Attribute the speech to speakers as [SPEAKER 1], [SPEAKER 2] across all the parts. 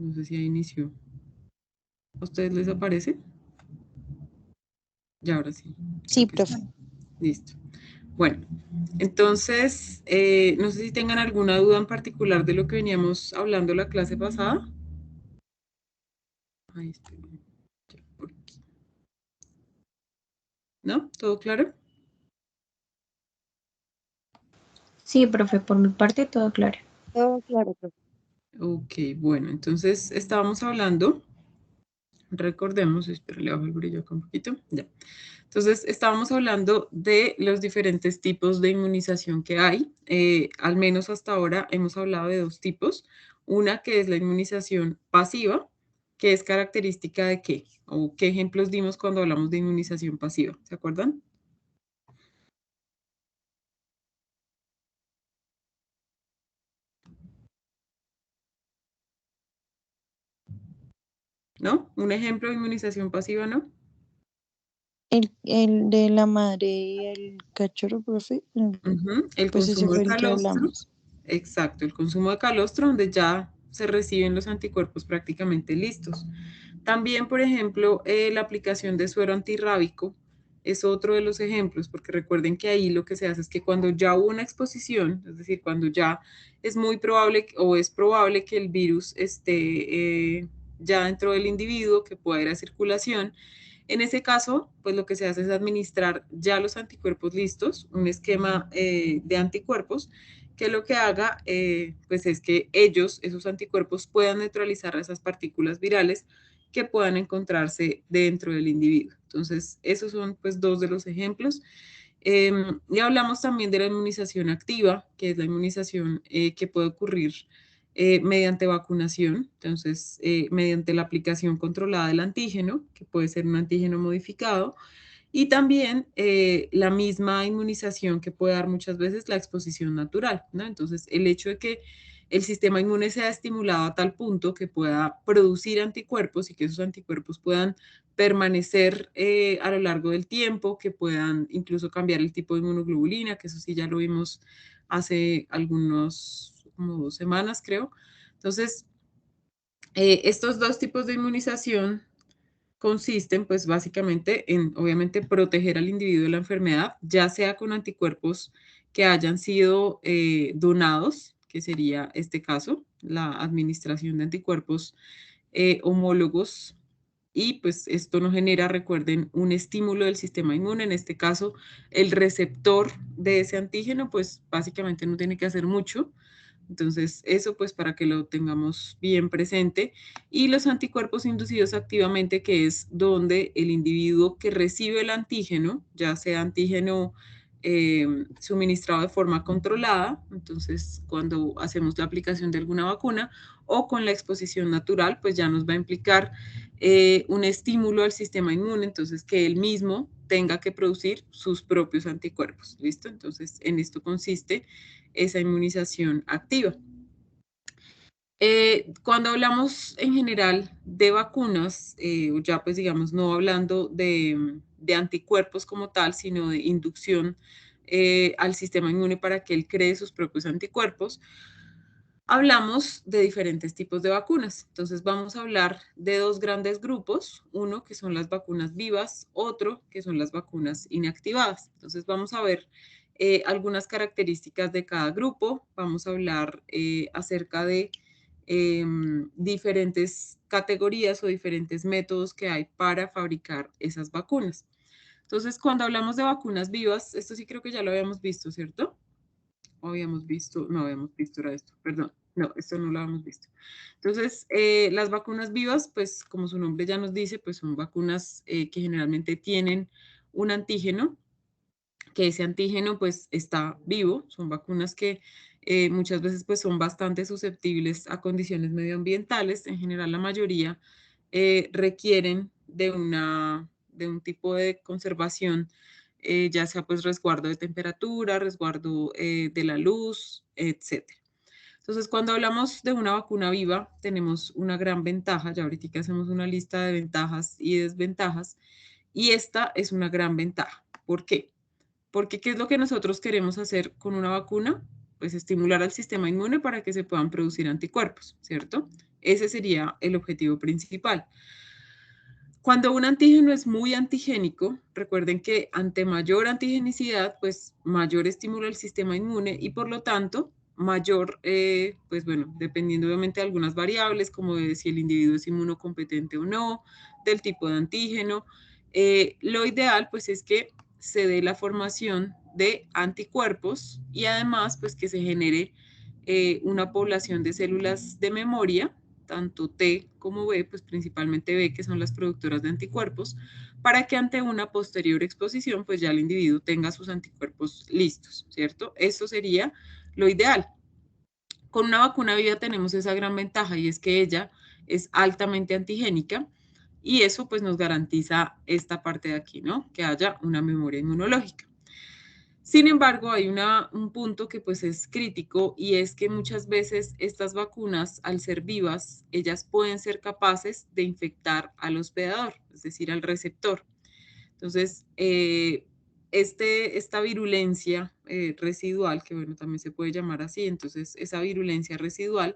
[SPEAKER 1] No sé si ya inició. ¿A ustedes les aparece? Ya, ahora sí.
[SPEAKER 2] Sí,
[SPEAKER 1] Creo que
[SPEAKER 2] profe.
[SPEAKER 1] sí. Listo. Bueno, entonces, no sé si tengan alguna duda en particular de lo que veníamos hablando la clase pasada. Ahí estoy. Por aquí. ¿No? ¿Todo claro?
[SPEAKER 3] Sí, profe, por mi parte todo claro.
[SPEAKER 2] Todo claro, profe.
[SPEAKER 1] Ok, bueno, entonces estábamos hablando, recordemos, espera, le bajo el brillo acá un poquito, ya. Entonces, estábamos hablando de los diferentes tipos de inmunización que hay. Al menos hasta ahora hemos hablado de dos tipos. Una que es la inmunización pasiva, que es característica de qué, o qué ejemplos dimos cuando hablamos de inmunización pasiva, ¿se acuerdan? ¿No? Un ejemplo de inmunización pasiva, ¿no?
[SPEAKER 2] El de la madre y el cachorro, profe.
[SPEAKER 1] El
[SPEAKER 2] Pues ese
[SPEAKER 1] consumo de
[SPEAKER 2] fue el que
[SPEAKER 1] calostro.
[SPEAKER 2] hablamos.
[SPEAKER 1] Exacto, el consumo de calostro, donde ya se reciben los anticuerpos prácticamente listos. También, por ejemplo, la aplicación de suero antirrábico es otro de los ejemplos, porque recuerden que ahí lo que se hace es que cuando ya hubo una exposición, es decir, cuando ya es muy probable o es probable que el virus esté ya dentro del individuo, que pueda ir a circulación, en ese caso, pues lo que se hace es administrar ya los anticuerpos listos, un esquema de anticuerpos, que lo que haga, pues es que ellos, esos anticuerpos, puedan neutralizar esas partículas virales que puedan encontrarse dentro del individuo. Entonces, esos son pues dos de los ejemplos. Y hablamos también de la inmunización activa, que es la inmunización que puede ocurrir mediante vacunación, entonces mediante la aplicación controlada del antígeno, que puede ser un antígeno modificado, y también la misma inmunización que puede dar muchas veces la exposición natural, ¿no? Entonces, el hecho de que el sistema inmune sea estimulado a tal punto que pueda producir anticuerpos y que esos anticuerpos puedan permanecer a lo largo del tiempo, que puedan incluso cambiar el tipo de inmunoglobulina, que eso sí ya lo vimos hace algunos, como 2 semanas creo. Entonces, estos dos tipos de inmunización consisten pues básicamente en obviamente proteger al individuo de la enfermedad, ya sea con anticuerpos que hayan sido donados, que sería este caso, la administración de anticuerpos homólogos. Y pues esto no genera, recuerden, un estímulo del sistema inmune. En este caso, el receptor de ese antígeno, pues básicamente no tiene que hacer mucho. Entonces, eso pues para que lo tengamos bien presente. Y los anticuerpos inducidos activamente, que es donde el individuo que recibe el antígeno, ya sea antígeno suministrado de forma controlada, entonces cuando hacemos la aplicación de alguna vacuna, o con la exposición natural, pues ya nos va a implicar un estímulo al sistema inmune, entonces que él mismo tenga que producir sus propios anticuerpos. ¿Listo? Entonces, en esto consiste esa inmunización activa. Cuando hablamos en general de vacunas, ya pues digamos no hablando de anticuerpos como tal, sino de inducción al sistema inmune para que él cree sus propios anticuerpos, hablamos de diferentes tipos de vacunas. Entonces vamos a hablar de dos grandes grupos, uno que son las vacunas vivas, otro que son las vacunas inactivadas. Entonces vamos a ver algunas características de cada grupo, vamos a hablar acerca de diferentes categorías o diferentes métodos que hay para fabricar esas vacunas. Entonces, cuando hablamos de vacunas vivas, esto sí creo que ya lo habíamos visto, ¿cierto? O habíamos visto, no habíamos visto, era esto, perdón, no, esto no lo habíamos visto. Entonces, las vacunas vivas, pues como su nombre ya nos dice, pues son vacunas que generalmente tienen un antígeno, que ese antígeno pues está vivo, son vacunas que muchas veces pues son bastante susceptibles a condiciones medioambientales, en general la mayoría requieren de un tipo de conservación, ya sea pues resguardo de temperatura, resguardo de la luz, etcétera. Entonces, cuando hablamos de una vacuna viva, tenemos una gran ventaja, ya ahorita hacemos una lista de ventajas y desventajas, y esta es una gran ventaja. ¿Por qué? Porque ¿qué es lo que nosotros queremos hacer con una vacuna? pues estimular al sistema inmune para que se puedan producir anticuerpos, ¿cierto? Ese sería el objetivo principal. Cuando un antígeno es muy antigénico, recuerden que ante mayor antigenicidad, pues mayor estímulo al sistema inmune y por lo tanto mayor, pues bueno, dependiendo obviamente de algunas variables como de si el individuo es inmunocompetente o no, del tipo de antígeno, lo ideal pues es que se dé la formación de anticuerpos y además pues que se genere una población de células de memoria tanto T como B, pues principalmente B, que son las productoras de anticuerpos, para que ante una posterior exposición, pues ya el individuo tenga sus anticuerpos listos, ¿cierto? Eso sería lo ideal. Con una vacuna viva tenemos esa gran ventaja y es que ella es altamente antigénica y eso pues nos garantiza esta parte de aquí, ¿no? Que haya una memoria inmunológica. Sin embargo, hay un punto que pues es crítico y es que muchas veces estas vacunas, al ser vivas, ellas pueden ser capaces de infectar al hospedador, es decir, al receptor. Entonces, esta virulencia residual, que bueno, también se puede llamar así, entonces esa virulencia residual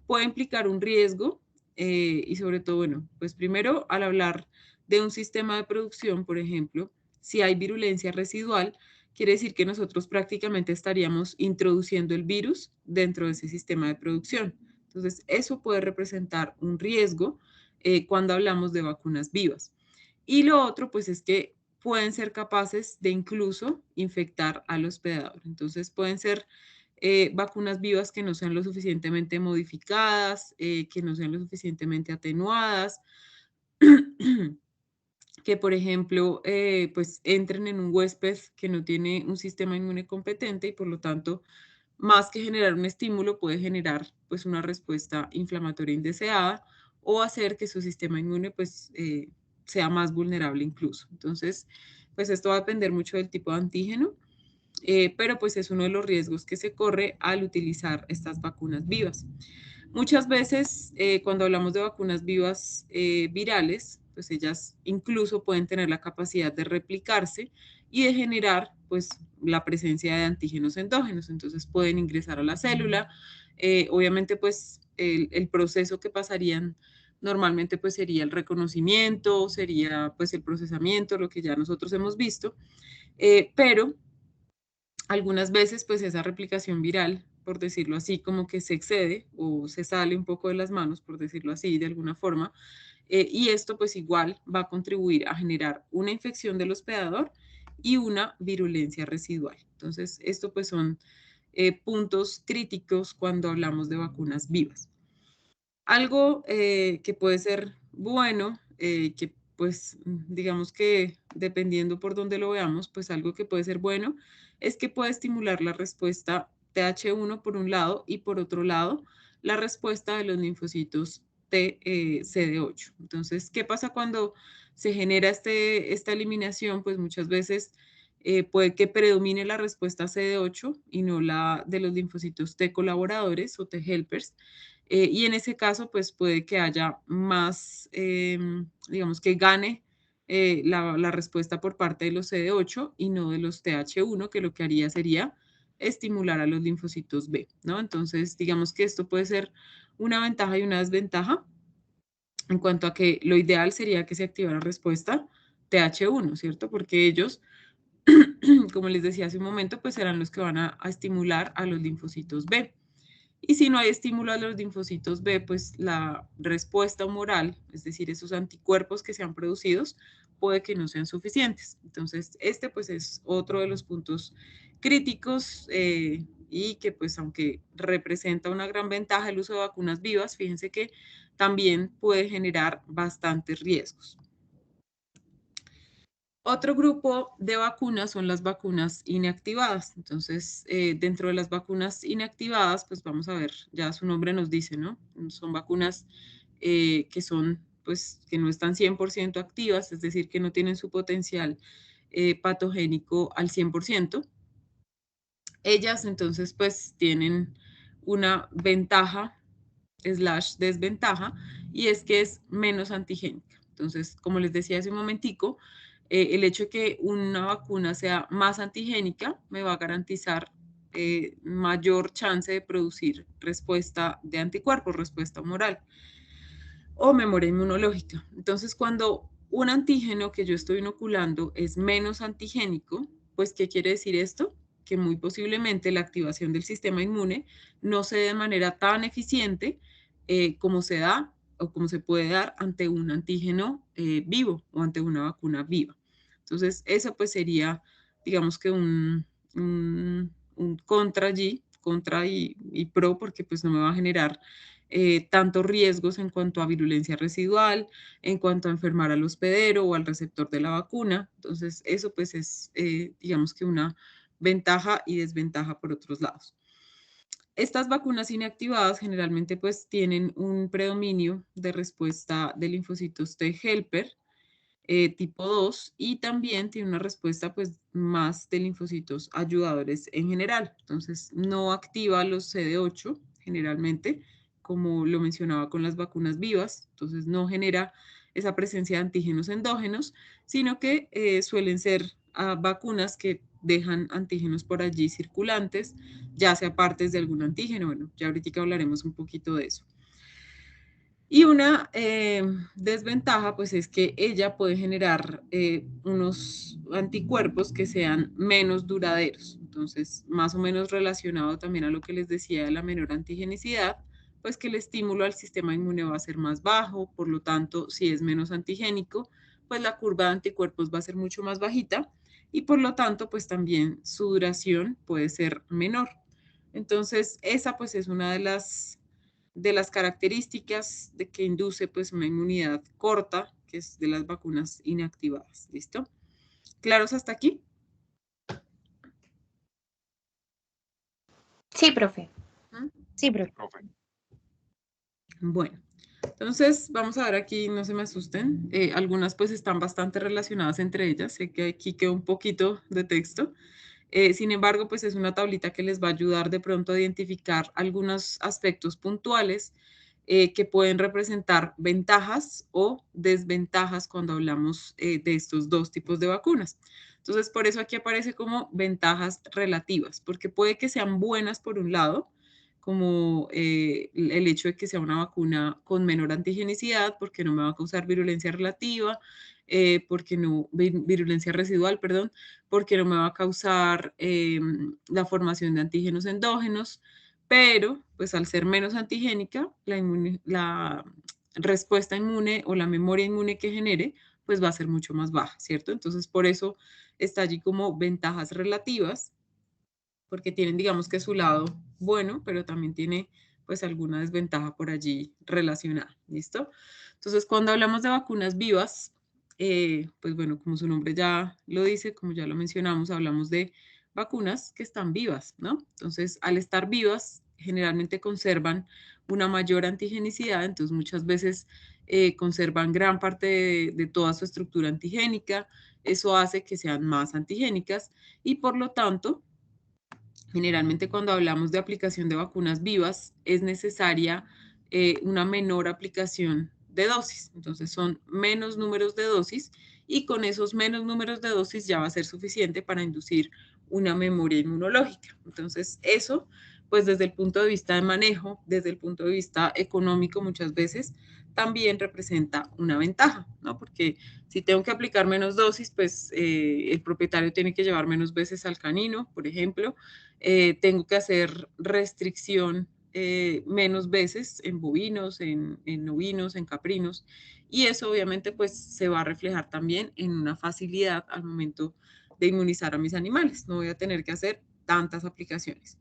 [SPEAKER 1] puede implicar un riesgo y sobre todo, bueno, pues primero al hablar de un sistema de producción, por ejemplo, si hay virulencia residual, quiere decir que nosotros prácticamente estaríamos introduciendo el virus dentro de ese sistema de producción. Entonces, eso puede representar un riesgo cuando hablamos de vacunas vivas. Y lo otro, pues es que pueden ser capaces de incluso infectar al hospedador. Entonces, pueden ser vacunas vivas que no sean lo suficientemente modificadas, que no sean lo suficientemente atenuadas, que por ejemplo, pues entren en un huésped que no tiene un sistema inmune competente y por lo tanto, más que generar un estímulo, puede generar pues una respuesta inflamatoria indeseada o hacer que su sistema inmune pues sea más vulnerable incluso. Entonces, pues esto va a depender mucho del tipo de antígeno, pero pues es uno de los riesgos que se corre al utilizar estas vacunas vivas. Muchas veces cuando hablamos de vacunas vivas virales, pues ellas incluso pueden tener la capacidad de replicarse y de generar pues la presencia de antígenos endógenos. Entonces pueden ingresar a la célula. Obviamente pues el proceso que pasarían normalmente pues sería el reconocimiento, sería pues el procesamiento, lo que ya nosotros hemos visto, pero algunas veces pues esa replicación viral, por decirlo así, como que se excede o se sale un poco de las manos, por decirlo así, de alguna forma, y esto pues igual va a contribuir a generar una infección del hospedador y una virulencia residual. Entonces, esto pues son puntos críticos cuando hablamos de vacunas vivas. Algo que puede ser bueno, que pues digamos que dependiendo por dónde lo veamos, pues algo que puede ser bueno es que puede estimular la respuesta TH1 por un lado y por otro lado la respuesta de los linfocitos CD8. Entonces, ¿qué pasa cuando se genera esta eliminación? Pues muchas veces puede que predomine la respuesta CD8 y no la de los linfocitos T colaboradores o T helpers. Y en ese caso, pues puede que haya más, digamos que gane la respuesta por parte de los CD8 y no de los TH1, que lo que haría sería estimular a los linfocitos B, ¿no? Entonces, digamos que esto puede ser una ventaja y una desventaja en cuanto a que lo ideal sería que se activara respuesta TH1, ¿cierto? Porque ellos, como les decía hace un momento, pues serán los que van a estimular a los linfocitos B. Y si no hay estímulo a los linfocitos B, pues la respuesta humoral, es decir, esos anticuerpos que se han producido, puede que no sean suficientes. Entonces, este pues es otro de los puntos críticos y que pues aunque representa una gran ventaja el uso de vacunas vivas, fíjense que también puede generar bastantes riesgos. Otro grupo de vacunas son las vacunas inactivadas. Entonces, dentro de las vacunas inactivadas, pues vamos a ver, ya su nombre nos dice, ¿no? Son vacunas que son, pues, que no están 100% activas, es decir, que no tienen su potencial patogénico al 100%. Ellas, entonces, pues, tienen una ventaja slash desventaja y es que es menos antigénica. Entonces, como les decía hace un momentico, el hecho de que una vacuna sea más antigénica me va a garantizar mayor chance de producir respuesta de anticuerpos, respuesta humoral o memoria inmunológica. Entonces, cuando un antígeno que yo estoy inoculando es menos antigénico, pues, ¿qué quiere decir esto? Que muy posiblemente la activación del sistema inmune no se dé de manera tan eficiente como se da o como se puede dar ante un antígeno vivo o ante una vacuna viva. Entonces, eso pues sería, digamos que un contra allí, contra y pro, porque pues no me va a generar tantos riesgos en cuanto a virulencia residual, en cuanto a enfermar al hospedero o al receptor de la vacuna. Entonces, eso pues es, digamos que una ventaja y desventaja por otros lados. Estas vacunas inactivadas generalmente pues tienen un predominio de respuesta de linfocitos T helper tipo 2 y también tiene una respuesta pues más de linfocitos ayudadores en general. Entonces no activa los CD8 generalmente, como lo mencionaba con las vacunas vivas, entonces no genera esa presencia de antígenos endógenos, sino que suelen ser vacunas que dejan antígenos por allí circulantes, ya sea partes de algún antígeno. Bueno, ya ahorita hablaremos un poquito de eso. Y una desventaja, pues, es que ella puede generar unos anticuerpos que sean menos duraderos. Entonces, más o menos relacionado también a lo que les decía de la menor antigenicidad, pues que el estímulo al sistema inmune va a ser más bajo, por lo tanto, si es menos antigénico, pues la curva de anticuerpos va a ser mucho más bajita y por lo tanto, pues también su duración puede ser menor. Entonces, esa pues es una de las características de que induce pues una inmunidad corta, que es de las vacunas inactivadas. ¿Listo? ¿Claros hasta aquí?
[SPEAKER 3] Sí, profe.
[SPEAKER 2] Sí, profe.
[SPEAKER 1] Bueno, entonces vamos a ver aquí, no se me asusten. Algunas pues están bastante relacionadas entre ellas. Sé que aquí quedó un poquito de texto. Sin embargo, pues es una tablita que les va a ayudar de pronto a identificar algunos aspectos puntuales que pueden representar ventajas o desventajas cuando hablamos de estos dos tipos de vacunas. Entonces, por eso aquí aparece como ventajas relativas, porque puede que sean buenas por un lado, como el hecho de que sea una vacuna con menor antigenicidad, porque no me va a causar virulencia relativa, porque no, virulencia residual, perdón, porque no me va a causar la formación de antígenos endógenos, pero pues al ser menos antigénica, la respuesta inmune o la memoria inmune que genere, pues va a ser mucho más baja, ¿cierto? Entonces, por eso está allí como ventajas relativas, porque tienen, digamos que su lado bueno, pero también tiene pues alguna desventaja por allí relacionada, ¿listo? Entonces, cuando hablamos de vacunas vivas, pues bueno, como su nombre ya lo dice, como ya lo mencionamos, hablamos de vacunas que están vivas, ¿no? Entonces, al estar vivas, generalmente conservan una mayor antigenicidad, entonces muchas veces conservan gran parte de toda su estructura antigénica, eso hace que sean más antigénicas y por lo tanto, generalmente cuando hablamos de aplicación de vacunas vivas es necesaria una menor aplicación de dosis. Entonces son menos números de dosis y con esos menos números de dosis ya va a ser suficiente para inducir una memoria inmunológica. Entonces eso, pues desde el punto de vista de manejo, desde el punto de vista económico muchas veces, también representa una ventaja, ¿no? Porque si tengo que aplicar menos dosis, pues el propietario tiene que llevar menos veces al canino, por ejemplo, tengo que hacer restricción menos veces en bovinos, en ovinos, en caprinos, y eso obviamente pues se va a reflejar también en una facilidad al momento de inmunizar a mis animales. No voy a tener que hacer tantas aplicaciones.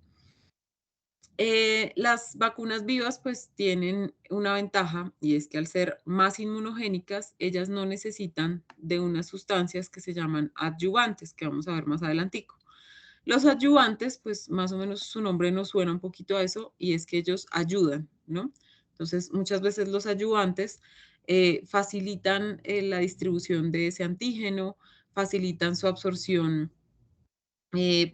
[SPEAKER 1] Las vacunas vivas pues tienen una ventaja y es que al ser más inmunogénicas, ellas no necesitan de unas sustancias que se llaman adyuvantes, que vamos a ver más adelantico. Los adyuvantes, pues más o menos su nombre nos suena un poquito a eso y es que ellos ayudan, ¿no? Entonces, muchas veces los ayudantes facilitan la distribución de ese antígeno, facilitan su absorción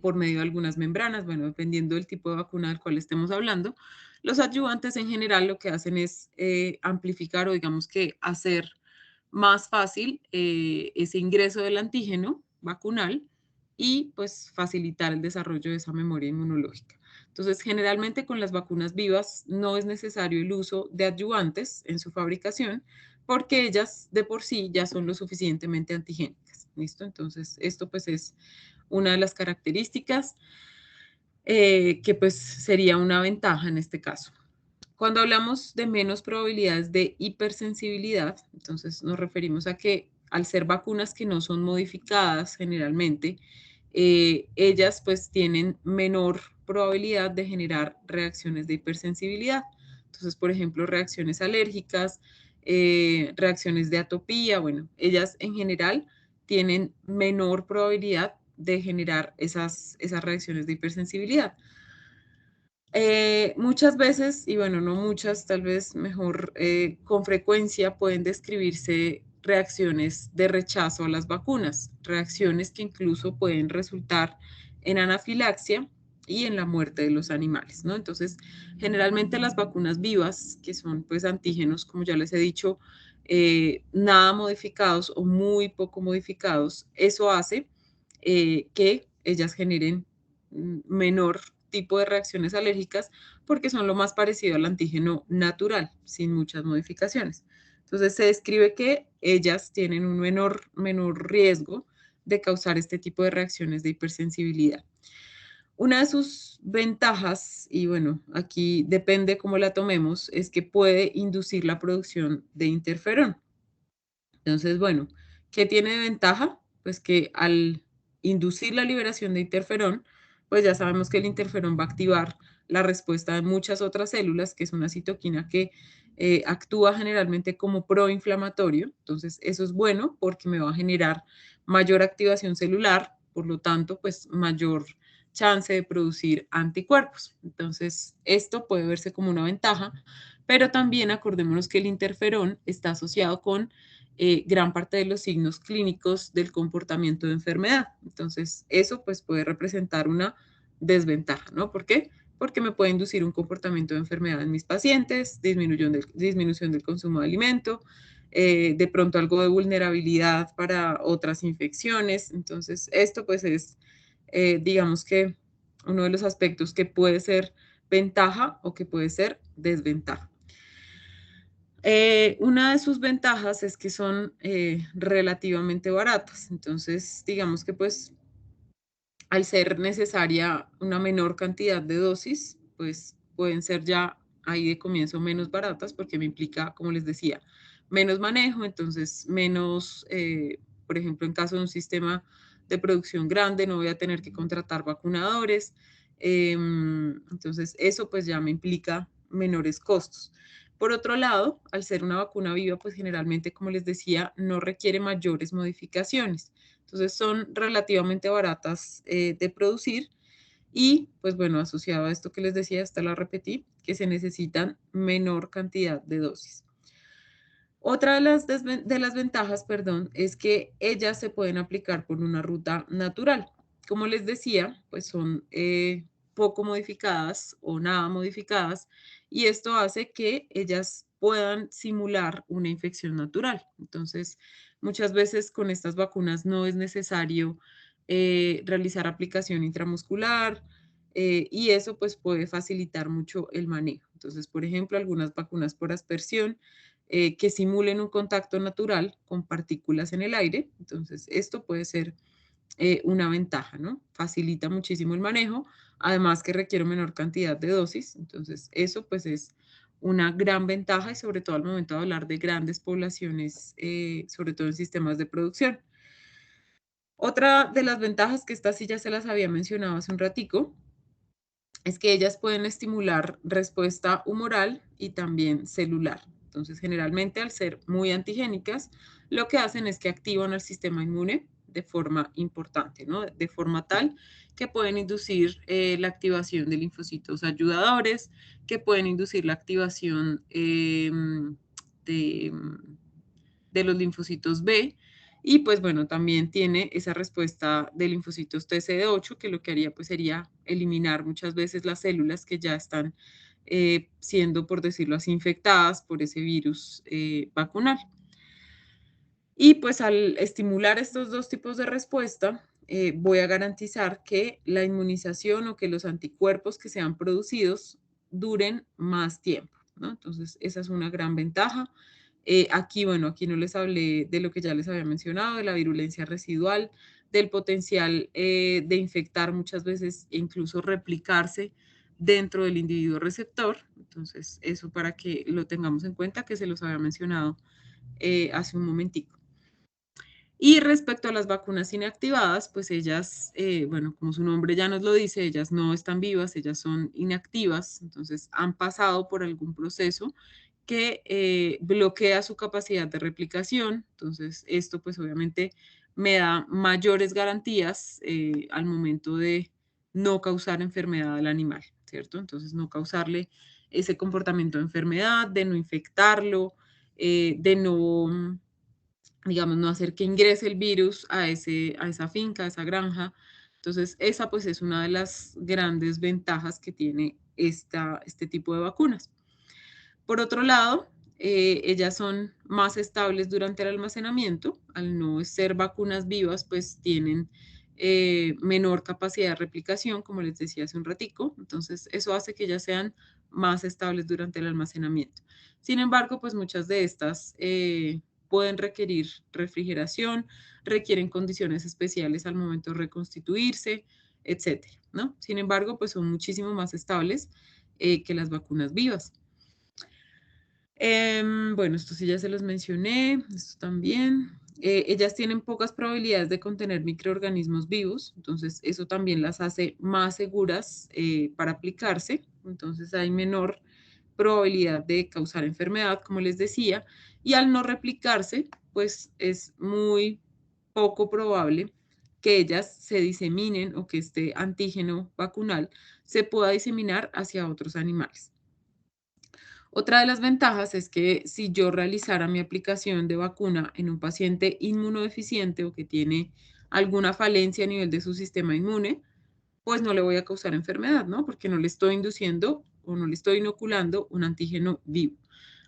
[SPEAKER 1] por medio de algunas membranas, bueno, dependiendo del tipo de vacuna del cual estemos hablando. Los adyuvantes en general lo que hacen es amplificar o digamos que hacer más fácil ese ingreso del antígeno vacunal y pues facilitar el desarrollo de esa memoria inmunológica. Entonces, generalmente con las vacunas vivas no es necesario el uso de adyuvantes en su fabricación porque ellas de por sí ya son lo suficientemente antigénicas. ¿Listo? Entonces, esto pues es una de las características que pues sería una ventaja en este caso. Cuando hablamos de menos probabilidades de hipersensibilidad, entonces nos referimos a que al ser vacunas que no son modificadas generalmente, ellas pues tienen menor probabilidad de generar reacciones de hipersensibilidad. Entonces, por ejemplo, reacciones alérgicas, reacciones de atopía, bueno, ellas en general tienen menor probabilidad de generar esas reacciones de hipersensibilidad. Muchas veces, y bueno, no muchas, tal vez mejor, con frecuencia pueden describirse reacciones de rechazo a las vacunas, reacciones que incluso pueden resultar en anafilaxia y en la muerte de los animales, ¿no? Entonces, generalmente las vacunas vivas, que son pues antígenos, como ya les he dicho, nada modificados o muy poco modificados, eso hace que ellas generen menor tipo de reacciones alérgicas porque son lo más parecido al antígeno natural, sin muchas modificaciones. Entonces se describe que ellas tienen un menor riesgo de causar este tipo de reacciones de hipersensibilidad. Una de sus ventajas, y bueno, aquí depende cómo la tomemos, es que puede inducir la producción de interferón. Entonces, bueno, ¿qué tiene de ventaja? Pues que al inducir la liberación de interferón, pues ya sabemos que el interferón va a activar la respuesta de muchas otras células, que es una citoquina que actúa generalmente como proinflamatorio. Entonces, eso es bueno porque me va a generar mayor activación celular, por lo tanto, pues mayor chance de producir anticuerpos. Entonces, esto puede verse como una ventaja, pero también acordémonos que el interferón está asociado con gran parte de los signos clínicos del comportamiento de enfermedad. Entonces, eso pues puede representar una desventaja, ¿no? ¿Por qué? Porque me puede inducir un comportamiento de enfermedad en mis pacientes, disminución del consumo de alimento, de pronto algo de vulnerabilidad para otras infecciones. Entonces, esto pues es, digamos que, uno de los aspectos que puede ser ventaja o que puede ser desventaja. Una de sus ventajas es que son relativamente baratas, entonces digamos que pues al ser necesaria una menor cantidad de dosis, pues pueden ser ya ahí de comienzo menos baratas porque me implica, como les decía, menos manejo, entonces menos, por ejemplo, en caso de un sistema de producción grande, no voy a tener que contratar vacunadores, entonces eso pues ya me implica menores costos. Por otro lado, al ser una vacuna viva, pues generalmente, como les decía, no requiere mayores modificaciones. Entonces son relativamente baratas de producir y pues bueno, asociado a esto que les decía, hasta la repetí, que se necesitan menor cantidad de dosis. Otra de las ventajas, perdón, es que ellas se pueden aplicar por una ruta natural. Como les decía, pues son poco modificadas o nada modificadas y esto hace que ellas puedan simular una infección natural. Entonces, muchas veces con estas vacunas no es necesario realizar aplicación intramuscular y eso pues puede facilitar mucho el manejo. Entonces, por ejemplo, algunas vacunas por aspersión que simulen un contacto natural con partículas en el aire. Entonces, esto puede ser una ventaja, ¿no? Facilita muchísimo el manejo, además que requiere menor cantidad de dosis. Entonces, eso pues es una gran ventaja y sobre todo al momento de hablar de grandes poblaciones, sobre todo en sistemas de producción. Otra de las ventajas que estas sí ya se las había mencionado hace un ratico, es que ellas pueden estimular respuesta humoral y también celular. Entonces, generalmente al ser muy antigénicas, lo que hacen es que activan el sistema inmune de forma importante, ¿no? De forma tal que pueden inducir la activación de linfocitos ayudadores, que pueden inducir la activación de, de los linfocitos B, y pues bueno, también tiene esa respuesta de linfocitos TCD8, que lo que haría pues sería eliminar muchas veces las células que ya están siendo, por decirlo así, infectadas por ese virus vacunal. Y pues al estimular estos dos tipos de respuesta, voy a garantizar que la inmunización o que los anticuerpos que sean producidos duren más tiempo, ¿no? Entonces, esa es una gran ventaja. Aquí, bueno, aquí no les hablé de lo que ya les había mencionado, de la virulencia residual, del potencial de infectar muchas veces e incluso replicarse dentro del individuo receptor. Entonces, eso para que lo tengamos en cuenta, que se los había mencionado hace un momentico. Y respecto a las vacunas inactivadas, pues ellas, bueno, como su nombre ya nos lo dice, ellas no están vivas, ellas son inactivas, entonces han pasado por algún proceso que bloquea su capacidad de replicación. Entonces, esto pues obviamente me da mayores garantías al momento de no causar enfermedad al animal, ¿cierto? Entonces, no causarle ese comportamiento de enfermedad, de no infectarlo, de no, digamos, no hacer que ingrese el virus a esa finca, a esa granja. Entonces, esa pues es una de las grandes ventajas que tiene este tipo de vacunas. Por otro lado, ellas son más estables durante el almacenamiento. Al no ser vacunas vivas, pues tienen menor capacidad de replicación, como les decía hace un ratico. Entonces, eso hace que ellas sean más estables durante el almacenamiento. Sin embargo, pues muchas de estas pueden requerir refrigeración, requieren condiciones especiales al momento de reconstituirse, etcétera, ¿no? Sin embargo, pues son muchísimo más estables que las vacunas vivas. Bueno, esto sí ya se los mencioné, esto también. Ellas tienen pocas probabilidades de contener microorganismos vivos, entonces eso también las hace más seguras para aplicarse, entonces hay menor probabilidad de causar enfermedad, como les decía, y al no replicarse, pues es muy poco probable que ellas se diseminen o que este antígeno vacunal se pueda diseminar hacia otros animales. Otra de las ventajas es que si yo realizara mi aplicación de vacuna en un paciente inmunodeficiente o que tiene alguna falencia a nivel de su sistema inmune, pues no le voy a causar enfermedad, ¿no? Porque no le estoy induciendo o no le estoy inoculando un antígeno vivo.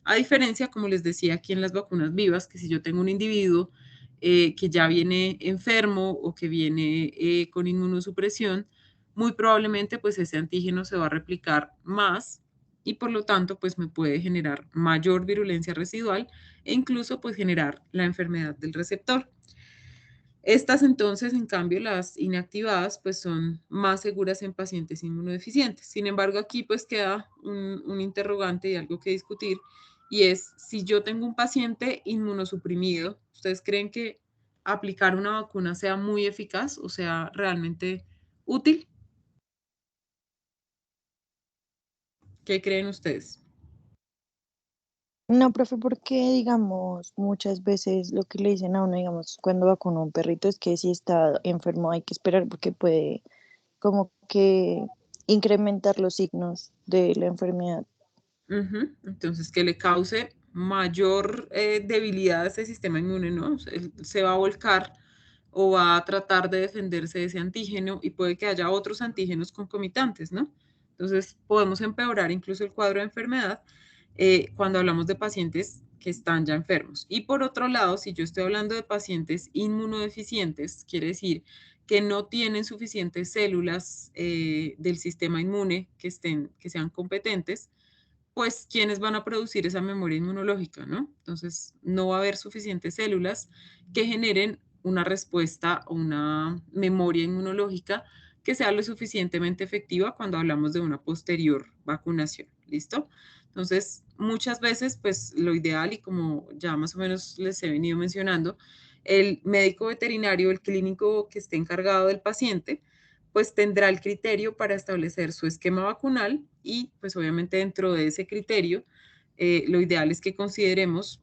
[SPEAKER 1] A diferencia, como les decía aquí en las vacunas vivas, que si yo tengo un individuo que ya viene enfermo o que viene con inmunosupresión, muy probablemente pues ese antígeno se va a replicar más y por lo tanto pues me puede generar mayor virulencia residual e incluso pues generar la enfermedad del receptor. Estas entonces, en cambio, las inactivadas, pues son más seguras en pacientes inmunodeficientes. Sin embargo, aquí pues queda un interrogante y algo que discutir, y es si yo tengo un paciente inmunosuprimido, ¿ustedes creen que aplicar una vacuna sea muy eficaz o sea realmente útil? ¿Qué creen ustedes?
[SPEAKER 2] No, profe, porque digamos, muchas veces lo que le dicen a uno, digamos, cuando vacuna a un perrito es que si está enfermo hay que esperar porque puede como que incrementar los signos de la enfermedad.
[SPEAKER 1] Ujú. Entonces, que le cause mayor debilidad a ese sistema inmune, ¿no? Se va a volcar o va a tratar de defenderse de ese antígeno y puede que haya otros antígenos concomitantes, ¿no? Entonces, podemos empeorar incluso el cuadro de enfermedad cuando hablamos de pacientes que están ya enfermos. Y por otro lado, si yo estoy hablando de pacientes inmunodeficientes, quiere decir que no tienen suficientes células del sistema inmune que sean competentes, pues quienes van a producir esa memoria inmunológica, ¿no? Entonces, no va a haber suficientes células que generen una respuesta o una memoria inmunológica que sea lo suficientemente efectiva cuando hablamos de una posterior vacunación, ¿listo? Entonces, muchas veces, pues lo ideal y como ya más o menos les he venido mencionando, el médico veterinario, el clínico que esté encargado del paciente, pues tendrá el criterio para establecer su esquema vacunal y pues obviamente dentro de ese criterio lo ideal es que consideremos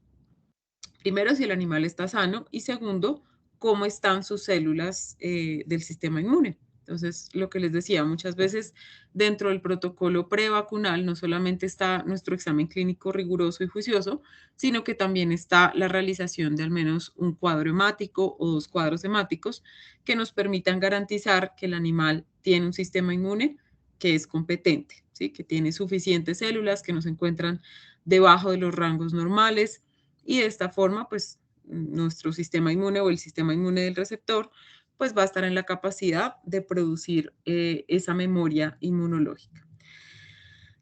[SPEAKER 1] primero si el animal está sano y segundo cómo están sus células del sistema inmune. Entonces, lo que les decía, muchas veces dentro del protocolo prevacunal no solamente está nuestro examen clínico riguroso y juicioso, sino que también está la realización de al menos un cuadro hemático o dos cuadros hemáticos que nos permitan garantizar que el animal tiene un sistema inmune que es competente, ¿sí? Que tiene suficientes células que no se encuentran debajo de los rangos normales y de esta forma, pues nuestro sistema inmune o el sistema inmune del receptor pues va a estar en la capacidad de producir esa memoria inmunológica.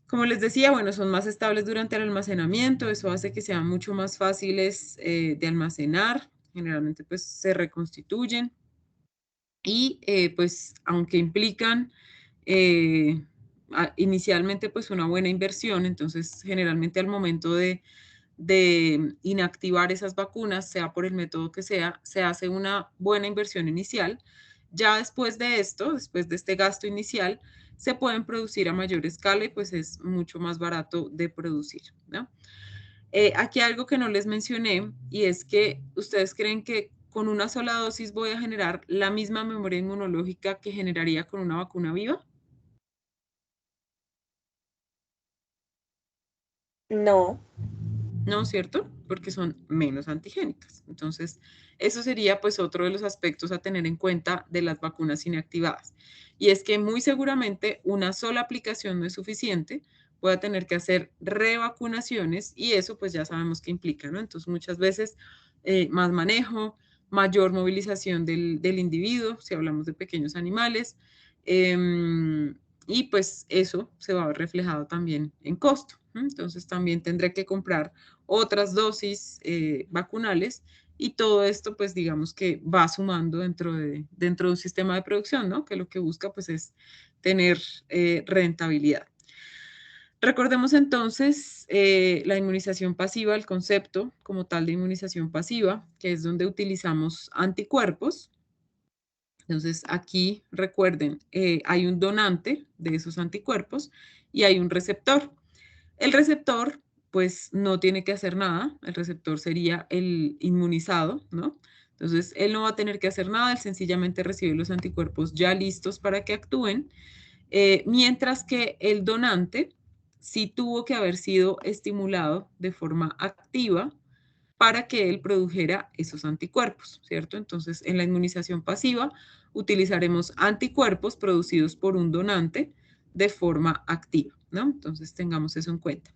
[SPEAKER 1] Como les decía, bueno, son más estables durante el almacenamiento, eso hace que sean mucho más fáciles de almacenar, generalmente pues se reconstituyen y pues aunque implican inicialmente pues una buena inversión, entonces generalmente al momento de inactivar esas vacunas, sea por el método que sea, se hace una buena inversión inicial. Ya después de esto, después de este gasto inicial, se pueden producir a mayor escala y pues es mucho más barato de producir, ¿no? Aquí algo que no les mencioné y es que ustedes creen que con una sola dosis voy a generar la misma memoria inmunológica que generaría con una vacuna viva.
[SPEAKER 4] No.
[SPEAKER 1] ¿No es cierto? Porque son menos antigénicas. Entonces, eso sería pues otro de los aspectos a tener en cuenta de las vacunas inactivadas. Y es que muy seguramente una sola aplicación no es suficiente, voy a tener que hacer revacunaciones y eso pues ya sabemos qué implica, ¿no? Entonces, muchas veces más manejo, mayor movilización del individuo, si hablamos de pequeños animales, y pues eso se va a ver reflejado también en costo. Entonces, también tendré que comprar otras dosis vacunales y todo esto, pues digamos que va sumando dentro de un sistema de producción, ¿no? Que lo que busca, pues, es tener rentabilidad. Recordemos entonces la inmunización pasiva, el concepto como tal de inmunización pasiva, que es donde utilizamos anticuerpos. Entonces, aquí recuerden, hay un donante de esos anticuerpos y hay un receptor. El receptor, pues, no tiene que hacer nada. El receptor sería el inmunizado, ¿no? Entonces, él no va a tener que hacer nada, él sencillamente recibe los anticuerpos ya listos para que actúen, mientras que el donante sí tuvo que haber sido estimulado de forma activa para que él produjera esos anticuerpos, ¿cierto? Entonces, en la inmunización pasiva utilizaremos anticuerpos producidos por un donante de forma activa, ¿no? Entonces, tengamos eso en cuenta.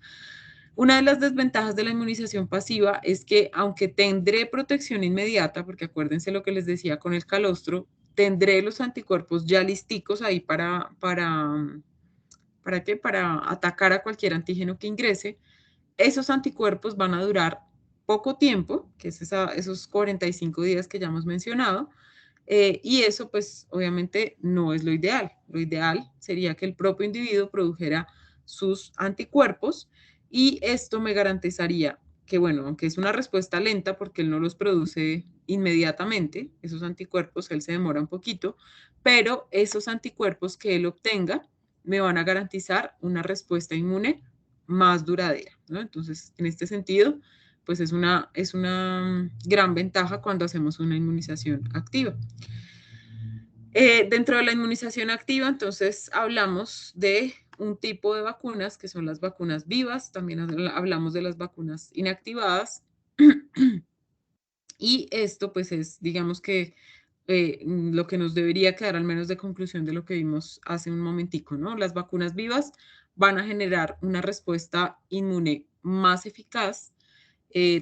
[SPEAKER 1] Una de las desventajas de la inmunización pasiva es que aunque tendré protección inmediata, porque acuérdense lo que les decía con el calostro, tendré los anticuerpos ya listicos ahí ¿para qué? Para atacar a cualquier antígeno que ingrese. Esos anticuerpos van a durar poco tiempo, que es esos 45 días que ya hemos mencionado, y eso pues obviamente no es lo ideal. Lo ideal sería que el propio individuo produjera sus anticuerpos y esto me garantizaría que, bueno, aunque es una respuesta lenta porque él no los produce inmediatamente, esos anticuerpos, él se demora un poquito, pero esos anticuerpos que él obtenga me van a garantizar una respuesta inmune más duradera, ¿no? Entonces, en este sentido, pues es una gran ventaja cuando hacemos una inmunización activa. Dentro de la inmunización activa, entonces, hablamos de un tipo de vacunas que son las vacunas vivas, también hablamos de las vacunas inactivadas, y esto pues es, digamos que lo que nos debería quedar al menos de conclusión de lo que vimos hace un momentico, ¿no? Las vacunas vivas van a generar una respuesta inmune más eficaz.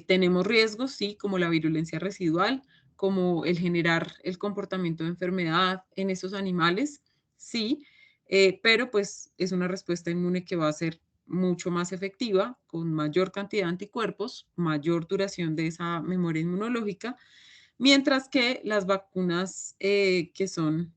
[SPEAKER 1] Tenemos riesgos, sí, como la virulencia residual, como el generar el comportamiento de enfermedad en esos animales, sí, pero pues es una respuesta inmune que va a ser mucho más efectiva, con mayor cantidad de anticuerpos, mayor duración de esa memoria inmunológica, mientras que las vacunas que son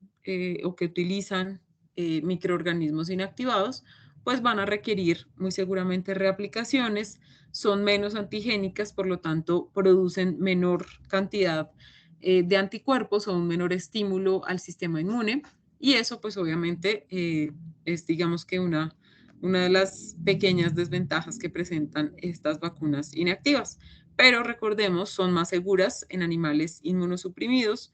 [SPEAKER 1] o que utilizan microorganismos inactivados, pues van a requerir muy seguramente reaplicaciones, son menos antigénicas, por lo tanto producen menor cantidad de anticuerpos o un menor estímulo al sistema inmune y eso pues obviamente es digamos que una de las pequeñas desventajas que presentan estas vacunas inactivas. Pero recordemos, son más seguras en animales inmunosuprimidos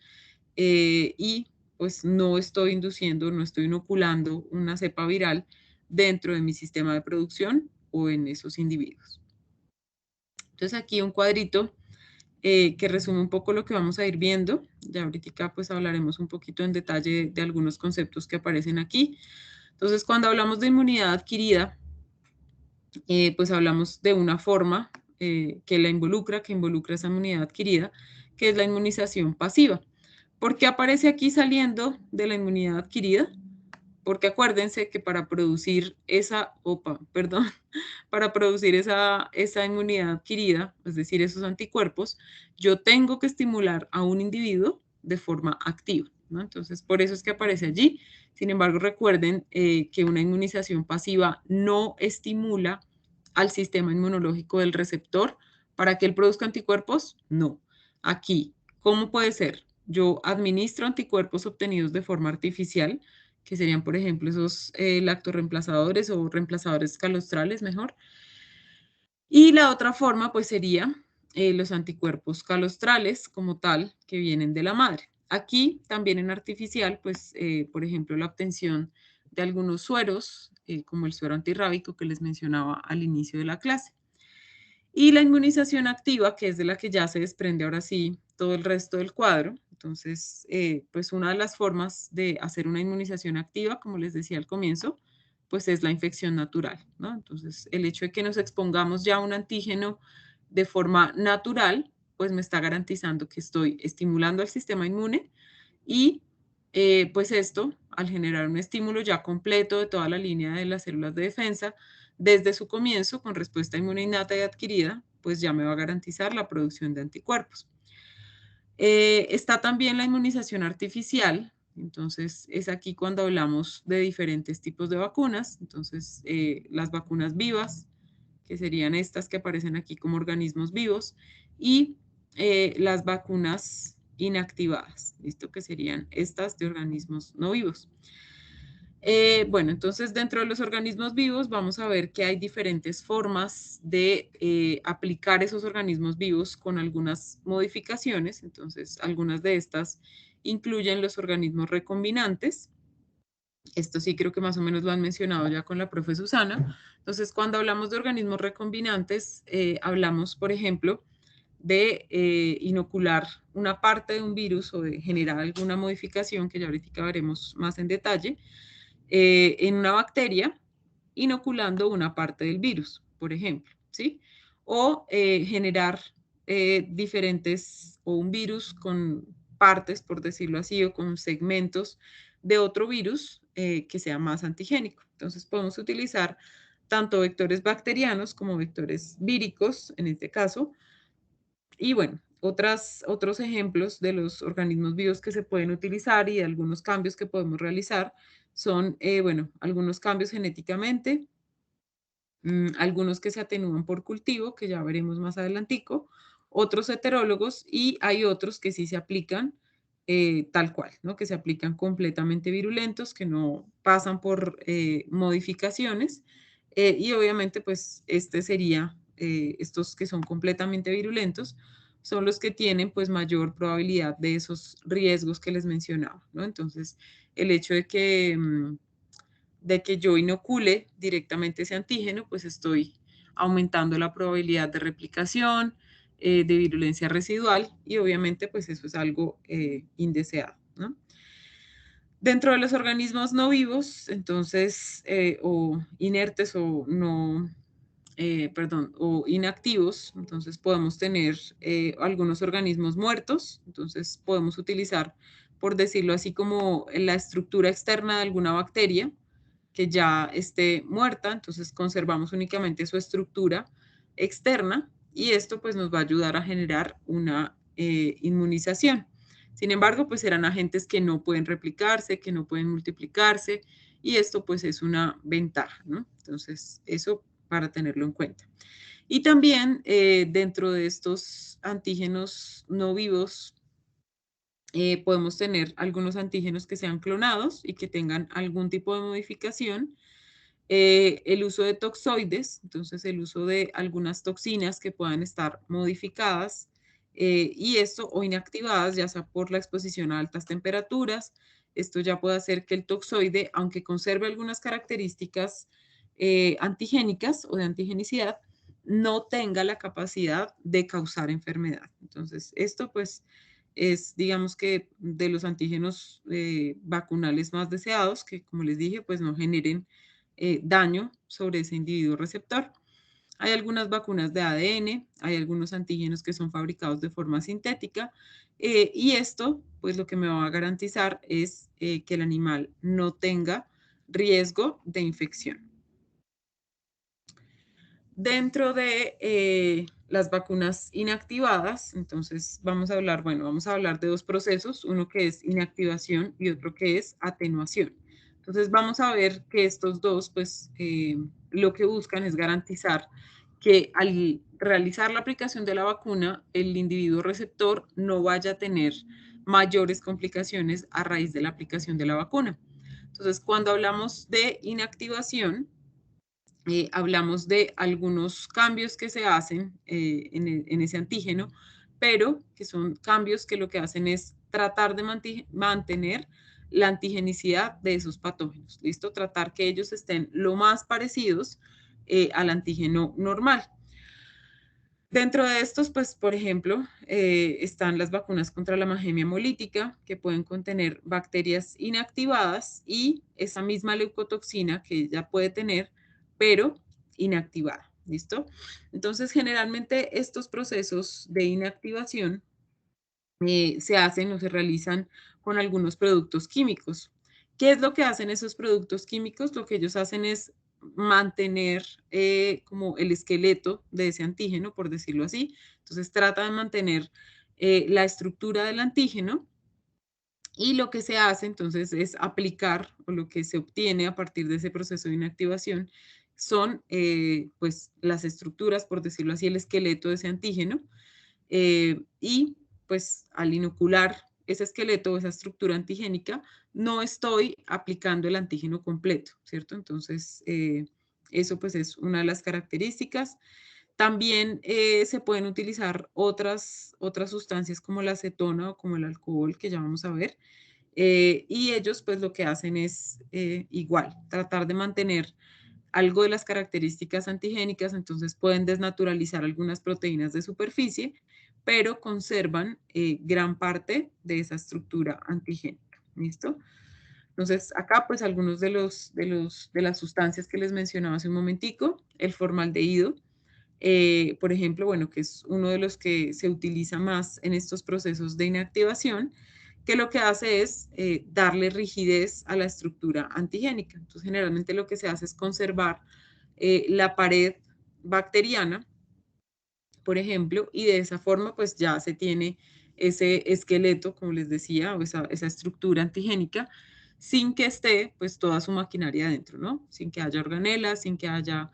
[SPEAKER 1] y pues no estoy induciendo, no estoy inoculando una cepa viral dentro de mi sistema de producción o en esos individuos. Entonces aquí un cuadrito que resume un poco lo que vamos a ir viendo. Ya ahorita pues hablaremos un poquito en detalle de algunos conceptos que aparecen aquí. Entonces cuando hablamos de inmunidad adquirida, pues hablamos de una forma que involucra esa inmunidad adquirida, que es la inmunización pasiva. ¿Por qué aparece aquí saliendo de la inmunidad adquirida? Porque acuérdense que para producir para producir esa inmunidad adquirida, es decir, esos anticuerpos, yo tengo que estimular a un individuo de forma activa, ¿no? Entonces, por eso es que aparece allí. Sin embargo, recuerden que una inmunización pasiva no estimula al sistema inmunológico del receptor para que él produzca anticuerpos. No. Aquí, ¿cómo puede ser? Yo administro anticuerpos obtenidos de forma artificial, que serían, por ejemplo, esos lactorreemplazadores o reemplazadores calostrales, mejor. Y la otra forma, pues, sería los anticuerpos calostrales como tal, que vienen de la madre. Aquí, también en artificial, pues, por ejemplo, la obtención de algunos sueros, como el suero antirrábico que les mencionaba al inicio de la clase. Y la inmunización activa, que es de la que ya se desprende ahora sí todo el resto del cuadro. Entonces, pues una de las formas de hacer una inmunización activa, como les decía al comienzo, pues es la infección natural, ¿no? Entonces, el hecho de que nos expongamos ya a un antígeno de forma natural, pues me está garantizando que estoy estimulando al sistema inmune y pues esto, al generar un estímulo ya completo de toda la línea de las células de defensa, desde su comienzo, con respuesta inmune innata y adquirida, pues ya me va a garantizar la producción de anticuerpos. Está también la inmunización artificial, entonces es aquí cuando hablamos de diferentes tipos de vacunas, entonces las vacunas vivas, que serían estas que aparecen aquí como organismos vivos, y las vacunas inactivadas, ¿listo? Que serían estas de organismos no vivos. Bueno, entonces dentro de los organismos vivos vamos a ver que hay diferentes formas de aplicar esos organismos vivos con algunas modificaciones. Entonces, algunas de estas incluyen los organismos recombinantes. Esto sí creo que más o menos lo han mencionado ya con la profe Susana. Entonces, cuando hablamos de organismos recombinantes, hablamos, por ejemplo, de inocular una parte de un virus o de generar alguna modificación que ya ahorita veremos más en detalle en una bacteria, inoculando una parte del virus, por ejemplo, ¿sí? O generar diferentes, o un virus con partes, por decirlo así, o con segmentos de otro virus que sea más antigénico. Entonces podemos utilizar tanto vectores bacterianos como vectores víricos, en este caso, y bueno, otros ejemplos de los organismos vivos que se pueden utilizar y de algunos cambios que podemos realizar son, bueno, algunos cambios genéticamente, algunos que se atenúan por cultivo, que ya veremos más adelantico, otros heterólogos y hay otros que sí se aplican tal cual, ¿no? Que se aplican completamente virulentos, que no pasan por modificaciones y obviamente pues este sería, estos que son completamente virulentos, son los que tienen pues mayor probabilidad de esos riesgos que les mencionaba, ¿no? Entonces, el hecho de que yo inocule directamente ese antígeno, pues estoy aumentando la probabilidad de replicación, de virulencia residual y obviamente pues eso es algo indeseado, ¿no? Dentro de los organismos no vivos, entonces, o inertes o no, perdón, o inactivos, entonces podemos tener algunos organismos muertos, entonces podemos utilizar, por decirlo así, como la estructura externa de alguna bacteria, que ya esté muerta, entonces conservamos únicamente su estructura externa y esto pues nos va a ayudar a generar una inmunización. Sin embargo, pues serán agentes que no pueden replicarse, que no pueden multiplicarse y esto pues es una ventaja, ¿no? Entonces, eso para tenerlo en cuenta. Y también dentro de estos antígenos no vivos podemos tener algunos antígenos que sean clonados y que tengan algún tipo de modificación. El uso de toxoides, entonces el uso de algunas toxinas que puedan estar modificadas y esto o inactivadas, ya sea por la exposición a altas temperaturas. Esto ya puede hacer que el toxoide, aunque conserve algunas características antigénicas o de antigenicidad, no tenga la capacidad de causar enfermedad. Entonces, esto pues es, digamos que, de los antígenos vacunales más deseados, que como les dije, pues no generen daño sobre ese individuo receptor. Hay algunas vacunas de ADN, hay algunos antígenos que son fabricados de forma sintética, y esto, pues lo que me va a garantizar es que el animal no tenga riesgo de infección. Dentro de las vacunas inactivadas, entonces vamos a hablar, bueno, vamos a hablar de dos procesos, uno que es inactivación y otro que es atenuación. Entonces vamos a ver que estos dos, pues lo que buscan es garantizar que al realizar la aplicación de la vacuna, el individuo receptor no vaya a tener mayores complicaciones a raíz de la aplicación de la vacuna. Entonces, cuando hablamos de inactivación, hablamos de algunos cambios que se hacen en ese antígeno, pero que son cambios que lo que hacen es tratar de mantener la antigenicidad de esos patógenos, ¿listo? Tratar que ellos estén lo más parecidos al antígeno normal. Dentro de estos, pues, por ejemplo, están las vacunas contra la magemia hemolítica, que pueden contener bacterias inactivadas y esa misma leucotoxina que ella puede tener, pero inactivada. ¿Listo? Entonces, generalmente estos procesos de inactivación se hacen o se realizan con algunos productos químicos. ¿Qué es lo que hacen esos productos químicos? Lo que ellos hacen es mantener como el esqueleto de ese antígeno, por decirlo así. Entonces trata de mantener la estructura del antígeno y lo que se hace entonces es aplicar o lo que se obtiene a partir de ese proceso de inactivación son pues las estructuras, por decirlo así, el esqueleto de ese antígeno y pues al inocular ese esqueleto o esa estructura antigénica, no estoy aplicando el antígeno completo, ¿cierto? Entonces, eso pues es una de las características. También se pueden utilizar otras sustancias como la acetona o como el alcohol, que ya vamos a ver, y ellos pues lo que hacen es igual, tratar de mantener algo de las características antigénicas, entonces pueden desnaturalizar algunas proteínas de superficie, pero conservan gran parte de esa estructura antigénica. ¿Listo? Entonces, acá pues algunos de las sustancias que les mencionaba hace un momentico, el formaldehído, por ejemplo, bueno, que es uno de los que se utiliza más en estos procesos de inactivación, que lo que hace es darle rigidez a la estructura antigénica. Entonces, generalmente lo que se hace es conservar la pared bacteriana, por ejemplo, y de esa forma pues ya se tiene ese esqueleto, como les decía, o esa estructura antigénica, sin que esté pues toda su maquinaria adentro, ¿no? Sin que haya organelas, sin que haya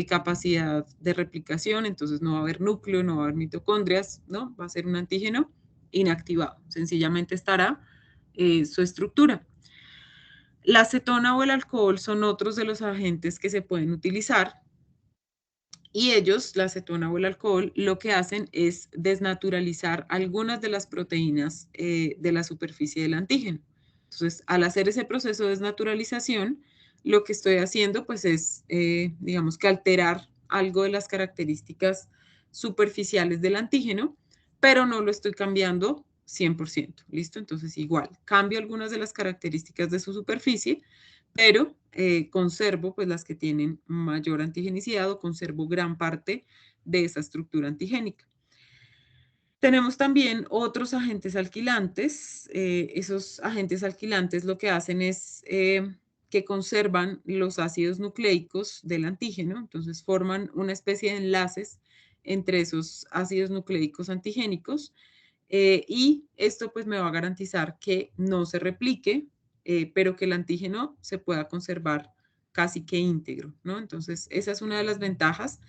[SPEAKER 1] capacidad de replicación, entonces no va a haber núcleo, no va a haber mitocondrias, ¿no? Va a ser un antígeno inactivado, sencillamente estará su estructura. La acetona o el alcohol son otros de los agentes que se pueden utilizar y ellos, la acetona o el alcohol, lo que hacen es desnaturalizar algunas de las proteínas de la superficie del antígeno. Entonces, al hacer ese proceso de desnaturalización, lo que estoy haciendo pues es, digamos que alterar algo de las características superficiales del antígeno, pero no lo estoy cambiando 100%. ¿Listo? Entonces, igual, cambio algunas de las características de su superficie, pero conservo pues las que tienen mayor antigenicidad o conservo gran parte de esa estructura antigénica. Tenemos también otros agentes alquilantes. Esos agentes alquilantes lo que hacen es que conservan los ácidos nucleicos del antígeno, entonces forman una especie de enlaces entre esos ácidos nucleicos antigénicos y esto pues me va a garantizar que no se replique, pero que el antígeno se pueda conservar casi que íntegro, ¿no? Entonces, esa es una de las ventajas,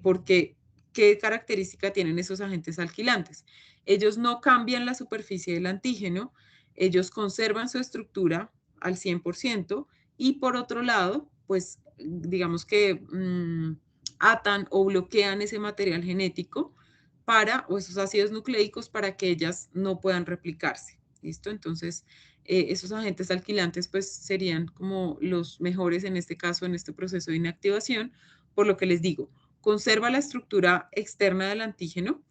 [SPEAKER 1] porque ¿qué característica tienen esos agentes alquilantes? Ellos no cambian la superficie del antígeno, ellos conservan su estructura al 100% y por otro lado, pues digamos que atan o bloquean ese material genético para, o esos ácidos nucleicos para que ellas no puedan replicarse. ¿Listo? Entonces, esos agentes alquilantes pues serían como los mejores en este caso, en este proceso de inactivación, por lo que les digo, conserva la estructura externa del antígeno,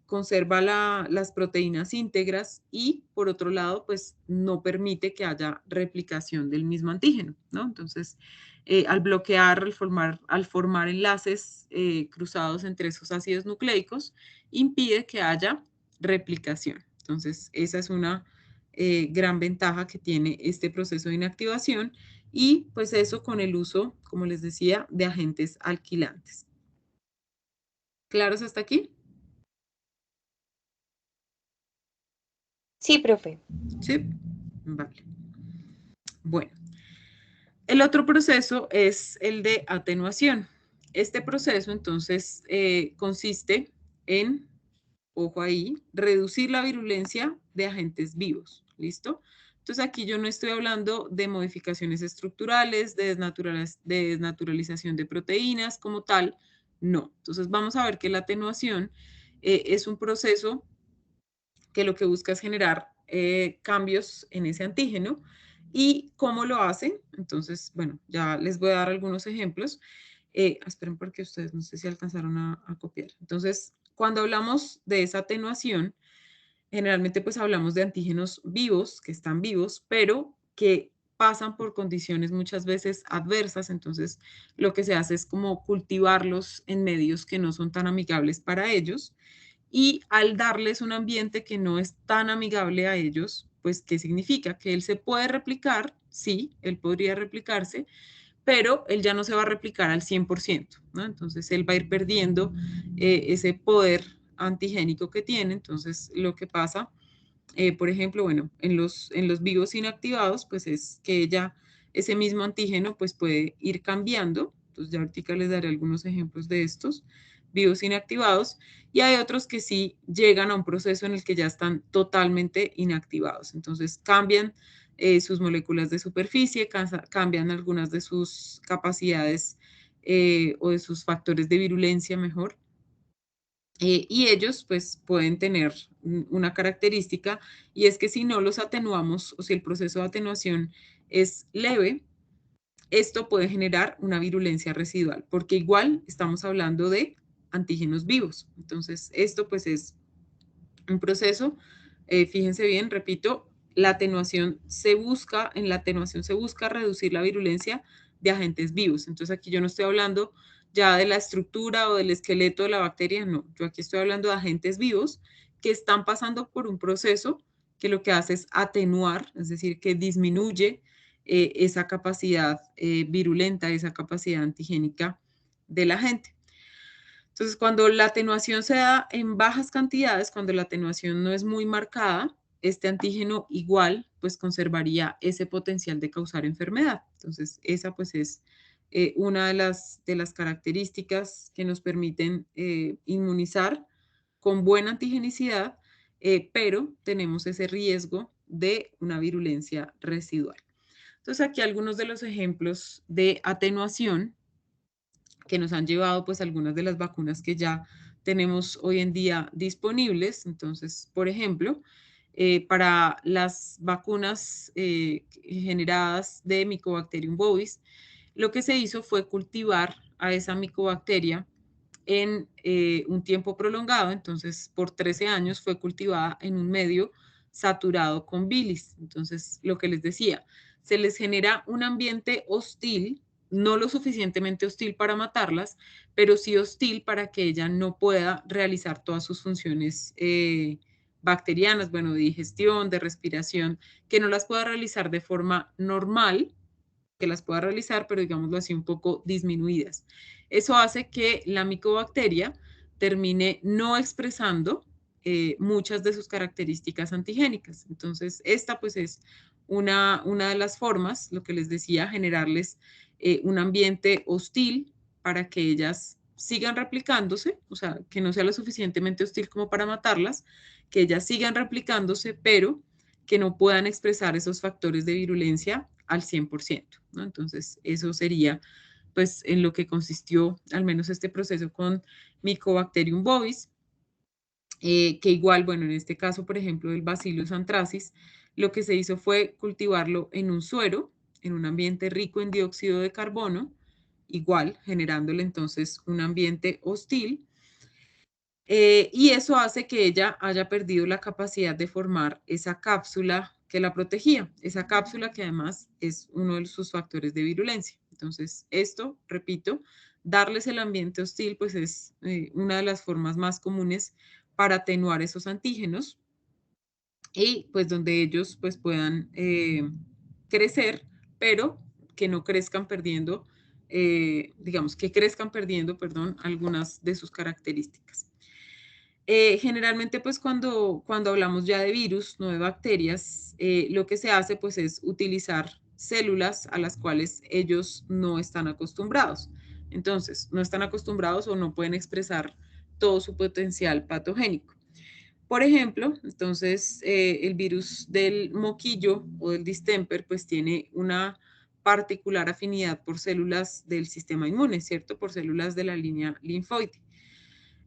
[SPEAKER 1] conserva las proteínas íntegras y, por otro lado, pues no permite que haya replicación del mismo antígeno, ¿no? Entonces, al bloquear, al formar enlaces cruzados entre esos ácidos nucleicos, impide que haya replicación. Entonces, esa es una gran ventaja que tiene este proceso de inactivación y pues eso con el uso, como les decía, de agentes alquilantes. ¿Claros hasta aquí?
[SPEAKER 3] Sí, profe.
[SPEAKER 1] Sí. Vale. Bueno, el otro proceso es el de atenuación. Este proceso entonces consiste en, ojo ahí, reducir la virulencia de agentes vivos. ¿Listo? Entonces aquí yo no estoy hablando de modificaciones estructurales, de desnaturalización de proteínas como tal, no. Entonces vamos a ver que la atenuación es un proceso que lo que busca es generar cambios en ese antígeno. ¿Y cómo lo hacen? Entonces, bueno, ya les voy a dar algunos ejemplos. Esperen porque ustedes no sé si alcanzaron a copiar. Entonces, cuando hablamos de esa atenuación, generalmente pues hablamos de antígenos vivos, que están vivos, pero que pasan por condiciones muchas veces adversas, entonces lo que se hace es como cultivarlos en medios que no son tan amigables para ellos y al darles un ambiente que no es tan amigable a ellos, pues ¿qué significa? Que él se puede replicar, sí, él podría replicarse, pero él ya no se va a replicar al 100%, ¿no? Entonces él va a ir perdiendo ese poder antigénico que tiene, entonces lo que pasa por ejemplo, bueno, en los vivos inactivados, pues es que ya ese mismo antígeno pues puede ir cambiando. Entonces ya ahorita les daré algunos ejemplos de estos vivos inactivados y hay otros que sí llegan a un proceso en el que ya están totalmente inactivados. Entonces cambian sus moléculas de superficie, cambian algunas de sus capacidades o de sus factores de virulencia mejor. Y ellos pues pueden tener una característica y es que si no los atenuamos o si el proceso de atenuación es leve, esto puede generar una virulencia residual, porque igual estamos hablando de antígenos vivos. Entonces, esto pues es un proceso, fíjense bien, repito, en la atenuación se busca reducir la virulencia de agentes vivos. Entonces aquí yo no estoy hablando ya de la estructura o del esqueleto de la bacteria, no, yo aquí estoy hablando de agentes vivos que están pasando por un proceso que lo que hace es atenuar, es decir, que disminuye esa capacidad virulenta, esa capacidad antigénica del agente. Entonces, cuando la atenuación se da en bajas cantidades, cuando la atenuación no es muy marcada, este antígeno igual pues conservaría ese potencial de causar enfermedad. Entonces, esa pues es una de las características que nos permiten inmunizar con buena antigenicidad, pero tenemos ese riesgo de una virulencia residual. Entonces, aquí algunos de los ejemplos de atenuación que nos han llevado pues algunas de las vacunas que ya tenemos hoy en día disponibles. Entonces, por ejemplo, para las vacunas generadas de Mycobacterium bovis, lo que se hizo fue cultivar a esa micobacteria en un tiempo prolongado, entonces por 13 años fue cultivada en un medio saturado con bilis. Entonces, lo que les decía, se les genera un ambiente hostil, no lo suficientemente hostil para matarlas, pero sí hostil para que ella no pueda realizar todas sus funciones bacterianas, bueno, de digestión, de respiración, que no las pueda realizar de forma normal, que las pueda realizar, pero digámoslo así, un poco disminuidas. Eso hace que la micobacteria termine no expresando muchas de sus características antigénicas. Entonces, esta pues es una de las formas, lo que les decía, generarles un ambiente hostil para que ellas sigan replicándose, o sea, que no sea lo suficientemente hostil como para matarlas, que ellas sigan replicándose, pero que no puedan expresar esos factores de virulencia al 100%, ¿no? Entonces, eso sería pues en lo que consistió al menos este proceso con Mycobacterium bovis, que igual, bueno, en este caso, por ejemplo, el Bacillus anthracis, lo que se hizo fue cultivarlo en un suero, en un ambiente rico en dióxido de carbono, igual generándole entonces un ambiente hostil, Y eso hace que ella haya perdido la capacidad de formar esa cápsula que la protegía, esa cápsula que además es uno de sus factores de virulencia. Entonces, esto, repito, darles el ambiente hostil, pues es una de las formas más comunes para atenuar esos antígenos y pues donde ellos pues puedan crecer, pero que no crezcan perdiendo, digamos, que crezcan perdiendo, perdón, algunas de sus características. Generalmente, pues cuando hablamos ya de virus, no de bacterias, lo que se hace pues es utilizar células a las cuales ellos no están acostumbrados. Entonces, no están acostumbrados o no pueden expresar todo su potencial patogénico. Por ejemplo, entonces el virus del moquillo o del distemper pues tiene una particular afinidad por células del sistema inmune, ¿cierto? Por células de la línea linfoide.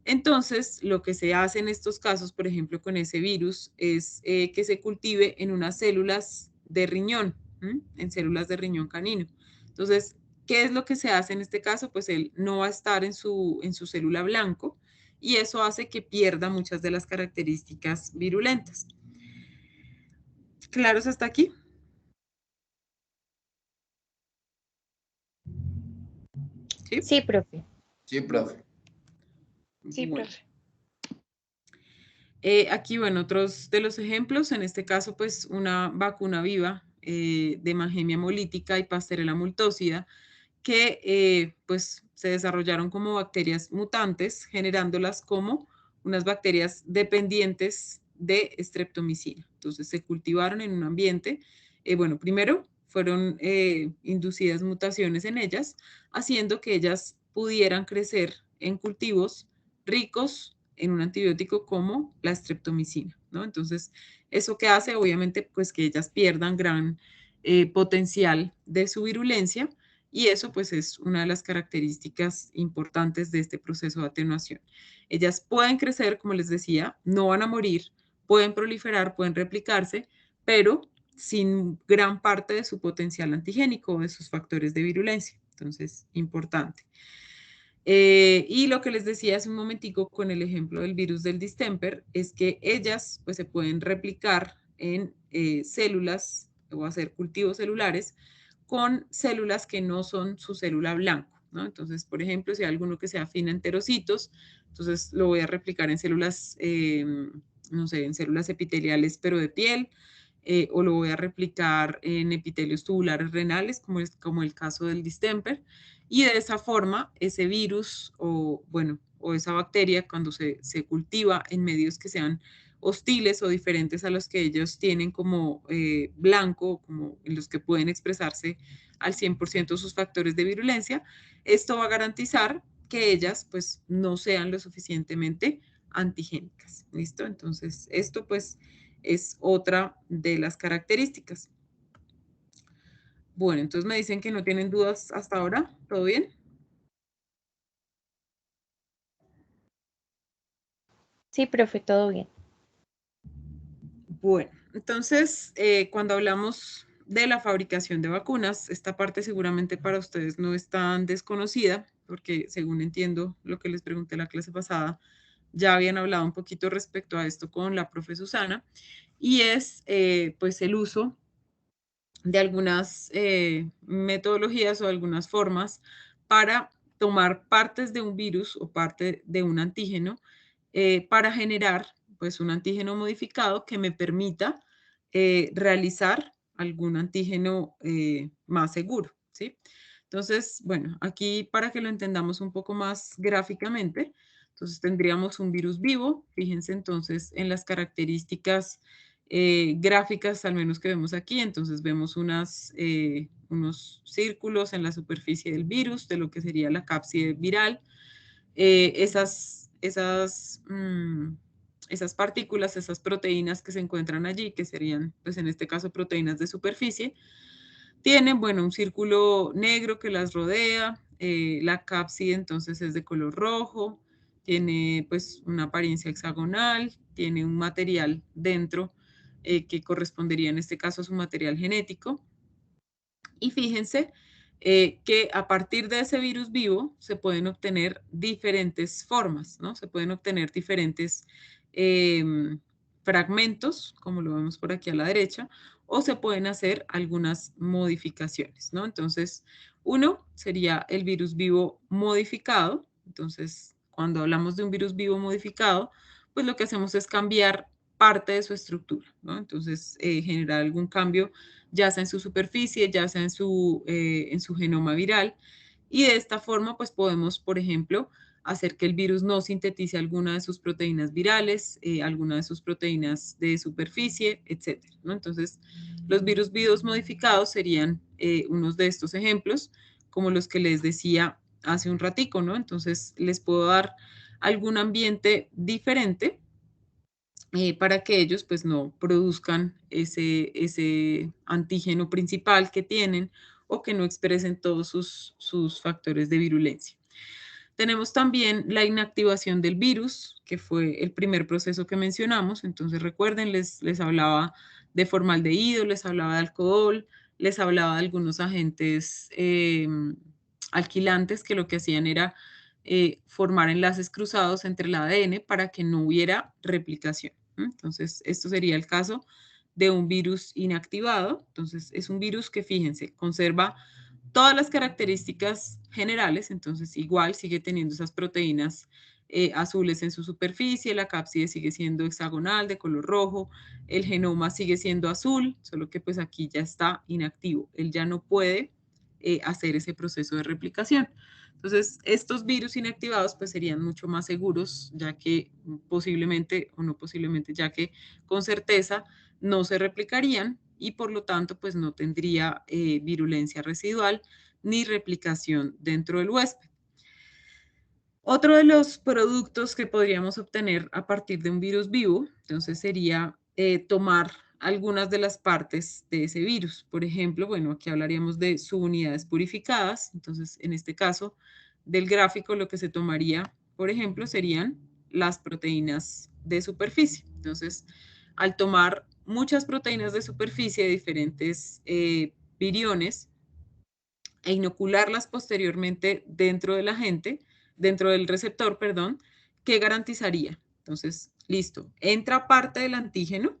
[SPEAKER 1] Entonces, lo que se hace en estos casos, por ejemplo, con ese virus, es que se cultive en unas células de riñón, en células de riñón canino. Entonces, ¿qué es lo que se hace en este caso? Pues él no va a estar en su célula blanco y eso hace que pierda muchas de las características virulentas. ¿Claros hasta aquí? ¿Sí?
[SPEAKER 3] Sí, profe.
[SPEAKER 4] Sí, profe.
[SPEAKER 2] Sí,
[SPEAKER 1] Bueno.
[SPEAKER 2] profe.
[SPEAKER 1] Aquí, bueno, otros de los ejemplos, en este caso, pues una vacuna viva de hemangemia hemolítica y pastorela multósida, que pues se desarrollaron como bacterias mutantes, generándolas como unas bacterias dependientes de streptomicina. Entonces se cultivaron en un ambiente, bueno, primero fueron inducidas mutaciones en ellas, haciendo que ellas pudieran crecer en cultivos ricos en un antibiótico como la streptomicina, ¿no? Entonces, ¿eso qué hace? Obviamente, pues que ellas pierdan gran potencial de su virulencia y eso pues es una de las características importantes de este proceso de atenuación. Ellas pueden crecer, como les decía, no van a morir, pueden proliferar, pueden replicarse, pero sin gran parte de su potencial antigénico o de sus factores de virulencia. Entonces, importante. Y lo que les decía hace un momentico con el ejemplo del virus del distemper es que ellas pues se pueden replicar en células o hacer cultivos celulares con células que no son su célula blanco, ¿no? Entonces, por ejemplo, si hay alguno que se afina en enterocitos, entonces lo voy a replicar en células, no sé, en células epiteliales pero de piel, o lo voy a replicar en epitelios tubulares renales, como el caso del distemper. Y de esa forma, ese virus o, bueno, o esa bacteria, cuando se cultiva en medios que sean hostiles o diferentes a los que ellos tienen como blanco, como en los que pueden expresarse al 100% sus factores de virulencia, esto va a garantizar que ellas pues no sean lo suficientemente antigénicas. ¿Listo? Entonces, esto pues es otra de las características. Bueno, entonces me dicen que no tienen dudas hasta ahora. ¿Todo bien?
[SPEAKER 3] Sí, profe, todo bien.
[SPEAKER 1] Bueno, entonces, cuando hablamos de la fabricación de vacunas, esta parte seguramente para ustedes no es tan desconocida, porque según entiendo lo que les pregunté la clase pasada, ya habían hablado un poquito respecto a esto con la profe Susana, y es pues el uso de algunas metodologías o algunas formas para tomar partes de un virus o parte de un antígeno para generar pues un antígeno modificado que me permita realizar algún antígeno más seguro, ¿sí? Entonces, bueno, aquí para que lo entendamos un poco más gráficamente, entonces tendríamos un virus vivo, fíjense entonces en las características gráficas, al menos que vemos aquí. Entonces vemos unos círculos en la superficie del virus, de lo que sería la cápside viral. Esas partículas, esas proteínas que se encuentran allí, que serían, pues en este caso, proteínas de superficie, tienen, bueno, un círculo negro que las rodea. La cápside entonces es de color rojo, tiene pues una apariencia hexagonal, tiene un material dentro que correspondería en este caso a su material genético. Y fíjense que a partir de ese virus vivo se pueden obtener diferentes formas, ¿no? Se pueden obtener diferentes fragmentos, como lo vemos por aquí a la derecha, o se pueden hacer algunas modificaciones, ¿no? Entonces, uno sería el virus vivo modificado. Entonces, cuando hablamos de un virus vivo modificado, pues lo que hacemos es cambiar parte de su estructura, ¿no? Entonces, generar algún cambio, ya sea en su superficie, ya sea en su genoma viral, y de esta forma, pues podemos, por ejemplo, hacer que el virus no sintetice alguna de sus proteínas virales, alguna de sus proteínas de superficie, etcétera, ¿no? Entonces, los virus vivos modificados serían unos de estos ejemplos, como los que les decía hace un ratico, ¿no? Entonces, les puedo dar algún ambiente diferente para que ellos pues no produzcan ese antígeno principal que tienen o que no expresen todos sus factores de virulencia. Tenemos también la inactivación del virus, que fue el primer proceso que mencionamos. Entonces, recuerden, les hablaba de formaldehído, les hablaba de alcohol, les hablaba de algunos agentes alquilantes que lo que hacían era formar enlaces cruzados entre el ADN para que no hubiera replicación. Entonces, esto sería el caso de un virus inactivado. Entonces, es un virus que, fíjense, conserva todas las características generales, entonces igual sigue teniendo esas proteínas azules en su superficie, la cápside sigue siendo hexagonal de color rojo, el genoma sigue siendo azul, solo que pues aquí ya está inactivo, él ya no puede hacer ese proceso de replicación. Entonces, estos virus inactivados pues serían mucho más seguros, ya que posiblemente, o no posiblemente, ya que con certeza no se replicarían y por lo tanto pues no tendría virulencia residual ni replicación dentro del huésped. Otro de los productos que podríamos obtener a partir de un virus vivo, entonces sería tomar algunas de las partes de ese virus. Por ejemplo, bueno, aquí hablaríamos de subunidades purificadas. Entonces, en este caso del gráfico, lo que se tomaría, por ejemplo, serían las proteínas de superficie. Entonces, al tomar muchas proteínas de superficie de diferentes viriones e inocularlas posteriormente dentro del agente, dentro del receptor, perdón, ¿qué garantizaría? Entonces, listo, entra parte del antígeno.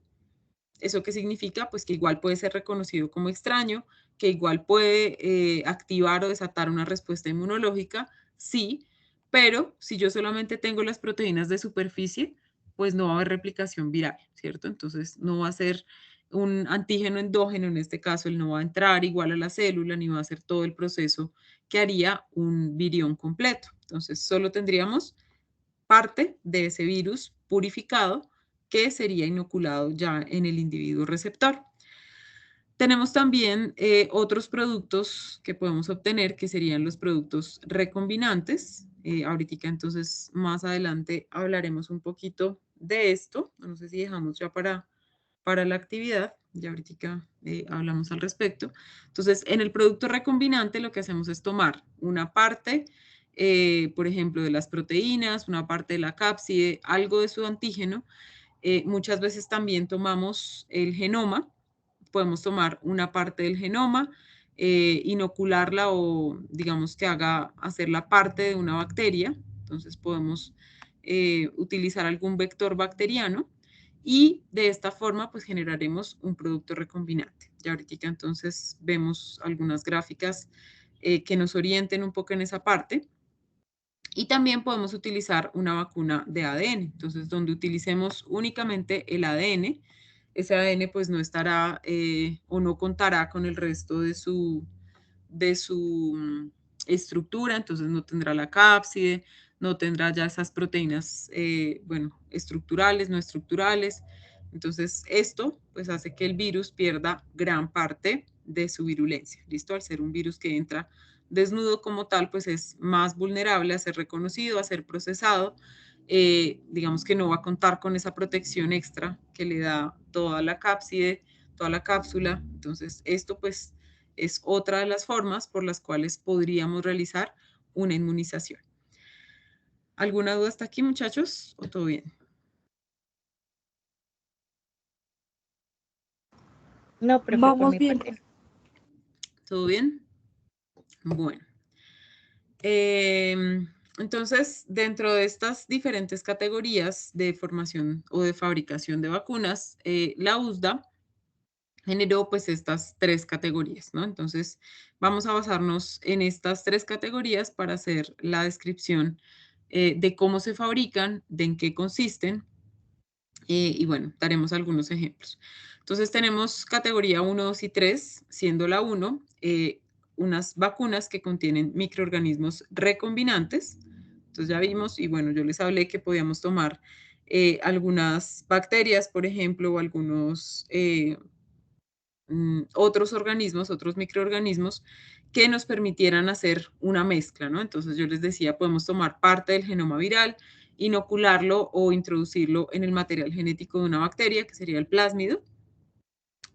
[SPEAKER 1] ¿Eso qué significa? Pues que igual puede ser reconocido como extraño, que igual puede activar o desatar una respuesta inmunológica, sí, pero si yo solamente tengo las proteínas de superficie, pues no va a haber replicación viral, ¿cierto? Entonces no va a ser un antígeno endógeno, en este caso él no va a entrar igual a la célula ni va a hacer todo el proceso que haría un virión completo. Entonces solo tendríamos parte de ese virus purificado que sería inoculado ya en el individuo receptor. Tenemos también otros productos que podemos obtener, que serían los productos recombinantes. Ahorita entonces más adelante hablaremos un poquito de esto. No sé si dejamos ya para la actividad. Ya ahorita hablamos al respecto. Entonces, en el producto recombinante lo que hacemos es tomar una parte, por ejemplo, de las proteínas, una parte de la cápside, algo de su antígeno. Muchas veces también tomamos el genoma, podemos tomar una parte del genoma, inocularla o digamos que hacerla parte de una bacteria. Entonces podemos utilizar algún vector bacteriano y de esta forma pues generaremos un producto recombinante. Ya ahorita entonces vemos algunas gráficas que nos orienten un poco en esa parte. Y también podemos utilizar una vacuna de ADN. Entonces, donde utilicemos únicamente el ADN, ese ADN pues no estará o no contará con el resto de su estructura, entonces no tendrá la cápside, no tendrá ya esas proteínas, bueno, estructurales, no estructurales. Entonces, esto pues hace que el virus pierda gran parte de su virulencia, ¿listo? Al ser un virus que entra desnudo como tal, pues es más vulnerable a ser reconocido, a ser procesado. Digamos que no va a contar con esa protección extra que le da toda la cápside, toda la cápsula. Entonces, esto pues es otra de las formas por las cuales podríamos realizar una inmunización. ¿Alguna duda hasta aquí, muchachos? ¿O todo bien?
[SPEAKER 3] No, profe, por
[SPEAKER 2] Vamos
[SPEAKER 3] mi
[SPEAKER 2] bien.
[SPEAKER 3] parte.
[SPEAKER 1] ¿Todo bien? Bueno. Entonces, dentro de estas diferentes categorías de formación o de fabricación de vacunas, la USDA generó pues estas tres categorías, ¿no? Entonces, vamos a basarnos en estas tres categorías para hacer la descripción de cómo se fabrican, de en qué consisten y bueno, daremos algunos ejemplos. Entonces, tenemos categoría 1, 2 y 3, siendo la 1 unas vacunas que contienen microorganismos recombinantes. Entonces ya vimos, y bueno, yo les hablé que podíamos tomar algunas bacterias, por ejemplo, o algunos otros organismos, otros microorganismos que nos permitieran hacer una mezcla, ¿no? Entonces yo les decía, podemos tomar parte del genoma viral, inocularlo o introducirlo en el material genético de una bacteria, que sería el plásmido,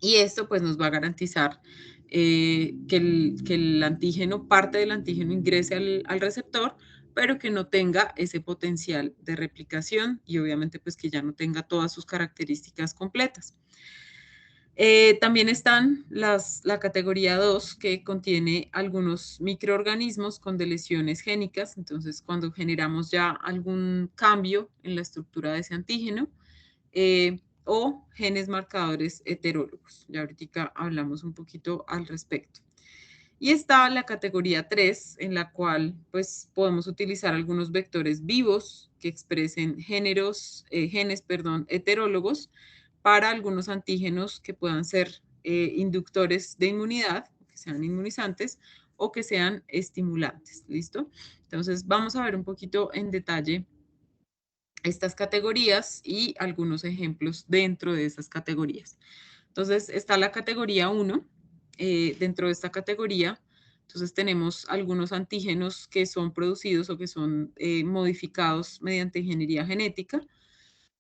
[SPEAKER 1] y esto pues nos va a garantizar que el antígeno, parte del antígeno ingrese al receptor, pero que no tenga ese potencial de replicación y obviamente pues que ya no tenga todas sus características completas. También están la categoría 2 que contiene algunos microorganismos con deleciones génicas. Entonces, cuando generamos ya algún cambio en la estructura de ese antígeno o genes marcadores heterólogos. Ya ahorita hablamos un poquito al respecto. Y está la categoría 3 en la cual pues podemos utilizar algunos vectores vivos que expresen genes heterólogos para algunos antígenos que puedan ser inductores de inmunidad, que sean inmunizantes o que sean estimulantes. ¿Listo? Entonces vamos a ver un poquito en detalle estas categorías y algunos ejemplos dentro de esas categorías. Entonces está la categoría 1. Dentro de esta categoría, entonces tenemos algunos antígenos que son producidos o que son modificados mediante ingeniería genética.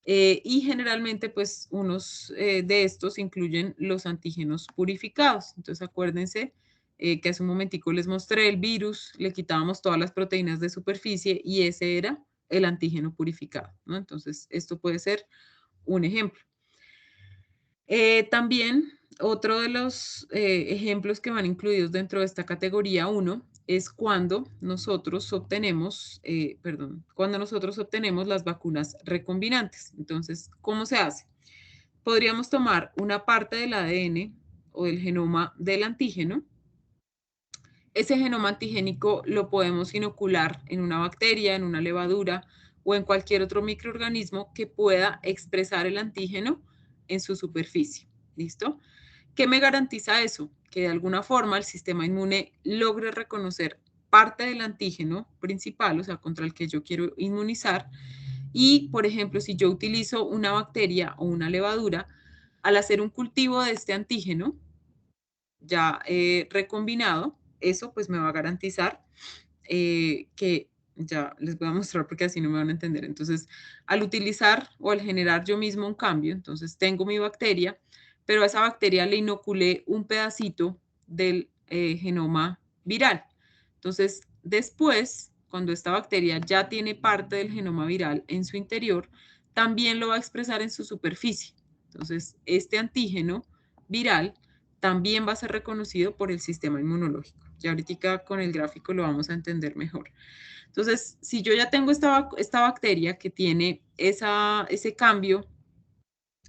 [SPEAKER 1] Y generalmente, pues, unos de estos incluyen los antígenos purificados. Entonces, acuérdense que hace un momentico les mostré el virus, le quitábamos todas las proteínas de superficie y ese era el antígeno purificado, ¿no? Entonces, esto puede ser un ejemplo. También otro de los ejemplos que van incluidos dentro de esta categoría 1 es cuando nosotros obtenemos, cuando nosotros obtenemos las vacunas recombinantes. Entonces, ¿cómo se hace? Podríamos tomar una parte del ADN o del genoma del antígeno. Ese genoma antigénico lo podemos inocular en una bacteria, en una levadura o en cualquier otro microorganismo que pueda expresar el antígeno en su superficie. ¿Listo? ¿Qué me garantiza eso? Que de alguna forma el sistema inmune logre reconocer parte del antígeno principal, o sea, contra el que yo quiero inmunizar. Y, por ejemplo, si yo utilizo una bacteria o una levadura, al hacer un cultivo de este antígeno ya recombinado, eso pues me va a garantizar que ya les voy a mostrar porque así no me van a entender. Entonces, al utilizar o al generar yo mismo un cambio, entonces tengo mi bacteria, pero a esa bacteria le inoculé un pedacito del genoma viral. Entonces, después, cuando esta bacteria ya tiene parte del genoma viral en su interior, también lo va a expresar en su superficie. Entonces, este antígeno viral también va a ser reconocido por el sistema inmunológico. Ya ahorita con el gráfico lo vamos a entender mejor. Entonces, si yo ya tengo esta bacteria que tiene ese cambio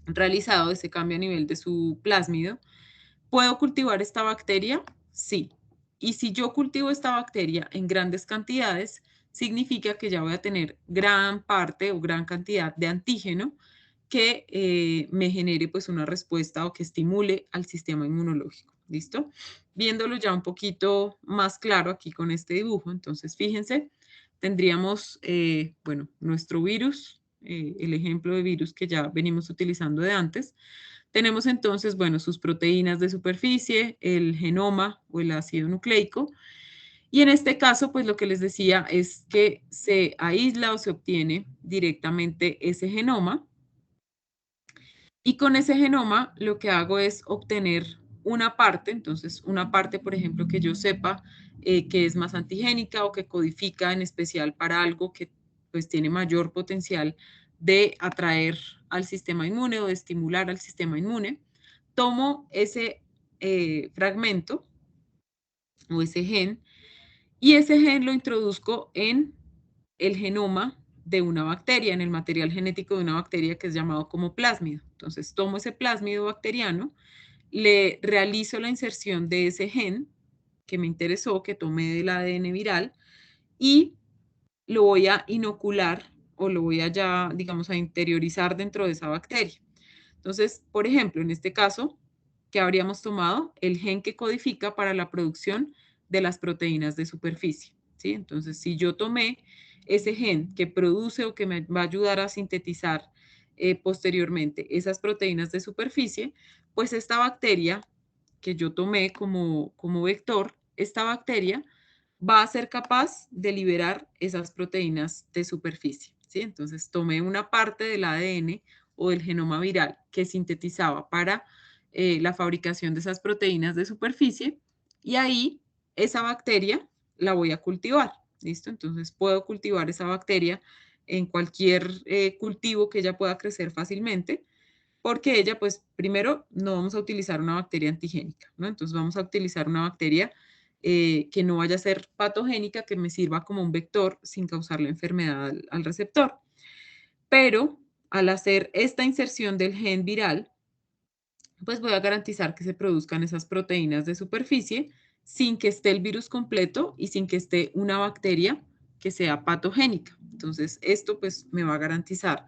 [SPEAKER 1] realizado, ese cambio a nivel de su plásmido, ¿puedo cultivar esta bacteria? Sí. Y si yo cultivo esta bacteria en grandes cantidades, significa que ya voy a tener gran parte o gran cantidad de antígeno que me genere pues una respuesta o que estimule al sistema inmunológico. ¿Listo? Viéndolo ya un poquito más claro aquí con este dibujo, entonces fíjense, tendríamos, bueno, nuestro virus, el ejemplo de virus que ya venimos utilizando de antes. Tenemos entonces, bueno, sus proteínas de superficie, el genoma o el ácido nucleico. Y en este caso, pues lo que les decía es que se aísla o se obtiene directamente ese genoma. Y con ese genoma lo que hago es obtener una parte, entonces una parte, por ejemplo, que yo sepa que es más antigénica o que codifica en especial para algo que pues tiene mayor potencial de atraer al sistema inmune o de estimular al sistema inmune. Tomo ese fragmento o ese gen y ese gen lo introduzco en el genoma de una bacteria, en el material genético de una bacteria que es llamado como plásmido. Entonces tomo ese plásmido bacteriano, le realizo la inserción de ese gen que me interesó, que tomé del ADN viral, y lo voy a inocular o lo voy a ya, digamos, a interiorizar dentro de esa bacteria. Entonces, por ejemplo, en este caso, ¿qué habríamos tomado? El gen que codifica para la producción de las proteínas de superficie, ¿sí? Entonces, si yo tomé ese gen que produce o que me va a ayudar a sintetizar posteriormente esas proteínas de superficie, pues esta bacteria que yo tomé como vector, esta bacteria va a ser capaz de liberar esas proteínas de superficie, ¿sí? Entonces tomé una parte del ADN o del genoma viral que sintetizaba para la fabricación de esas proteínas de superficie y ahí esa bacteria la voy a cultivar, ¿listo? Entonces puedo cultivar esa bacteria en cualquier cultivo que ella pueda crecer fácilmente, porque ella, pues, primero, no vamos a utilizar una bacteria antigénica, ¿no? Entonces vamos a utilizar una bacteria que no vaya a ser patogénica, que me sirva como un vector sin causar la enfermedad al receptor. Pero al hacer esta inserción del gen viral, pues voy a garantizar que se produzcan esas proteínas de superficie sin que esté el virus completo y sin que esté una bacteria que sea patogénica. Entonces, esto pues me va a garantizar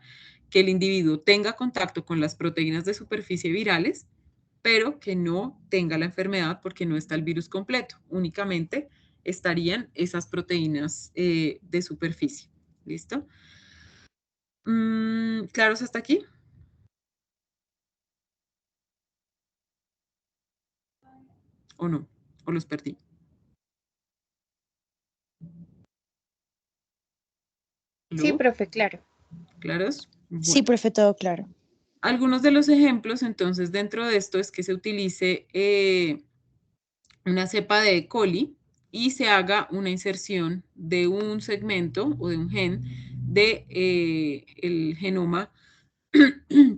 [SPEAKER 1] que el individuo tenga contacto con las proteínas de superficie virales, pero que no tenga la enfermedad porque no está el virus completo. Únicamente estarían esas proteínas de superficie. ¿Listo? ¿Claros hasta aquí? ¿O no? ¿O los perdí?
[SPEAKER 3] Sí,
[SPEAKER 1] ¿Aló?
[SPEAKER 3] profe, claro.
[SPEAKER 1] ¿Claros?
[SPEAKER 2] Sí,
[SPEAKER 1] Bueno.
[SPEAKER 2] profe, todo claro.
[SPEAKER 1] Algunos de los ejemplos, entonces, dentro de esto es que se utilice una cepa de E. coli y se haga una inserción de un segmento o de un gen de el genoma,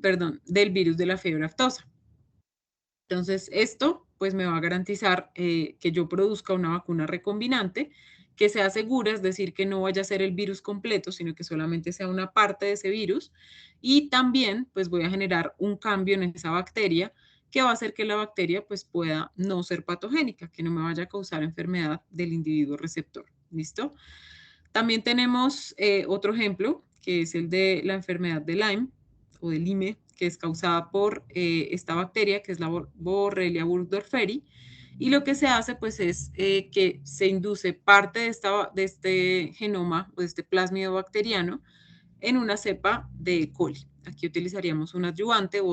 [SPEAKER 1] perdón, del virus de la fiebre aftosa. Entonces, esto pues me va a garantizar que yo produzca una vacuna recombinante que sea segura, es decir, que no vaya a ser el virus completo, sino que solamente sea una parte de ese virus. Y también pues voy a generar un cambio en esa bacteria que va a hacer que la bacteria pues pueda no ser patogénica, que no me vaya a causar enfermedad del individuo receptor. ¿Listo? También tenemos otro ejemplo, que es el de la enfermedad de Lyme o de Lyme, que es causada por esta bacteria, que es la Borrelia burgdorferi. Y lo que se hace, pues, es que se induce parte de este genoma o de este plásmido bacteriano en una cepa de E. coli. Aquí utilizaríamos un adyuvante u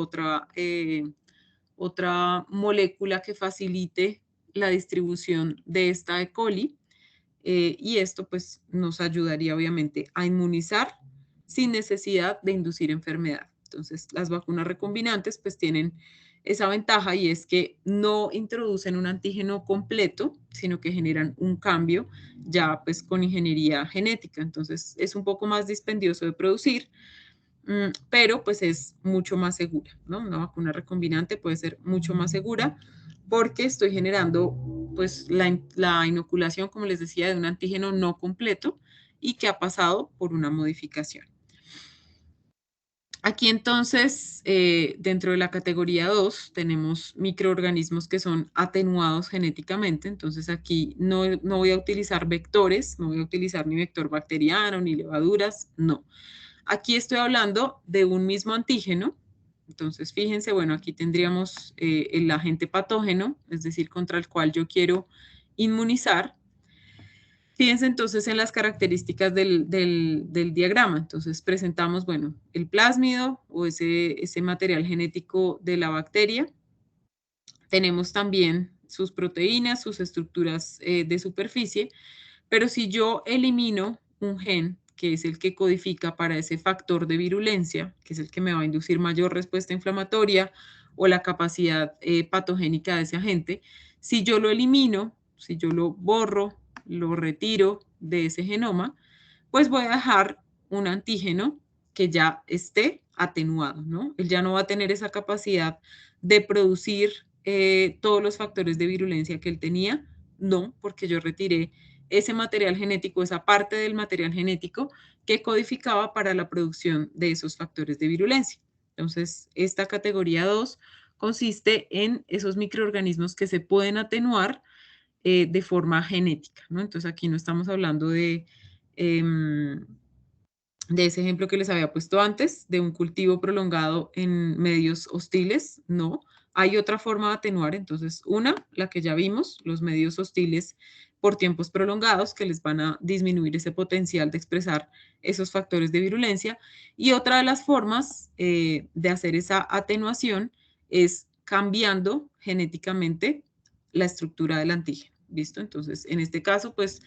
[SPEAKER 1] otra molécula que facilite la distribución de esta E. coli y esto pues nos ayudaría obviamente a inmunizar sin necesidad de inducir enfermedad. Entonces las vacunas recombinantes pues tienen esa ventaja y es que no introducen un antígeno completo, sino que generan un cambio ya pues con ingeniería genética. Entonces es un poco más dispendioso de producir, pero pues es mucho más segura, ¿no? Una vacuna recombinante puede ser mucho más segura porque estoy generando pues la inoculación, como les decía, de un antígeno no completo y que ha pasado por una modificación. Aquí entonces, dentro de la categoría 2, tenemos microorganismos que son atenuados genéticamente. Entonces aquí no voy a utilizar vectores, no voy a utilizar ni vector bacteriano, ni levaduras, no. Aquí estoy hablando de un mismo antígeno. Entonces, fíjense, bueno, aquí tendríamos el agente patógeno, es decir, contra el cual yo quiero inmunizar. Fíjense entonces en las características del diagrama. Entonces, presentamos, bueno, el plásmido o ese material genético de la bacteria. Tenemos también sus proteínas, sus estructuras de superficie, pero si yo elimino un gen, que es el que codifica para ese factor de virulencia, que es el que me va a inducir mayor respuesta inflamatoria o la capacidad patogénica de ese agente, si yo lo elimino, si yo lo borro, lo retiro de ese genoma, pues voy a dejar un antígeno que ya esté atenuado, ¿no? Él ya no va a tener esa capacidad de producir todos los factores de virulencia que él tenía, no, porque yo retiré ese material genético, esa parte del material genético que codificaba para la producción de esos factores de virulencia. Entonces, esta categoría 2 consiste en esos microorganismos que se pueden atenuar de forma genética, ¿no? Entonces, aquí no estamos hablando de ese ejemplo que les había puesto antes, de un cultivo prolongado en medios hostiles, no. Hay otra forma de atenuar, entonces una, la que ya vimos, los medios hostiles por tiempos prolongados que les van a disminuir ese potencial de expresar esos factores de virulencia. Y otra de las formas de hacer esa atenuación es cambiando genéticamente la estructura del antígeno. ¿Listo? Entonces, en este caso, pues,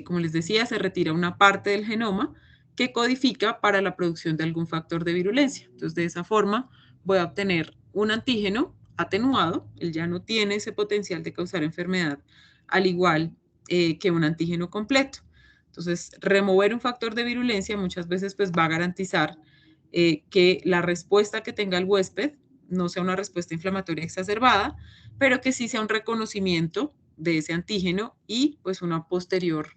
[SPEAKER 1] como les decía, se retira una parte del genoma que codifica para la producción de algún factor de virulencia. Entonces, de esa forma voy a obtener un antígeno atenuado, él ya no tiene ese potencial de causar enfermedad, al igual que un antígeno completo. Entonces, remover un factor de virulencia muchas veces pues va a garantizar que la respuesta que tenga el huésped no sea una respuesta inflamatoria exacerbada, pero que sí sea un reconocimiento de ese antígeno y pues una posterior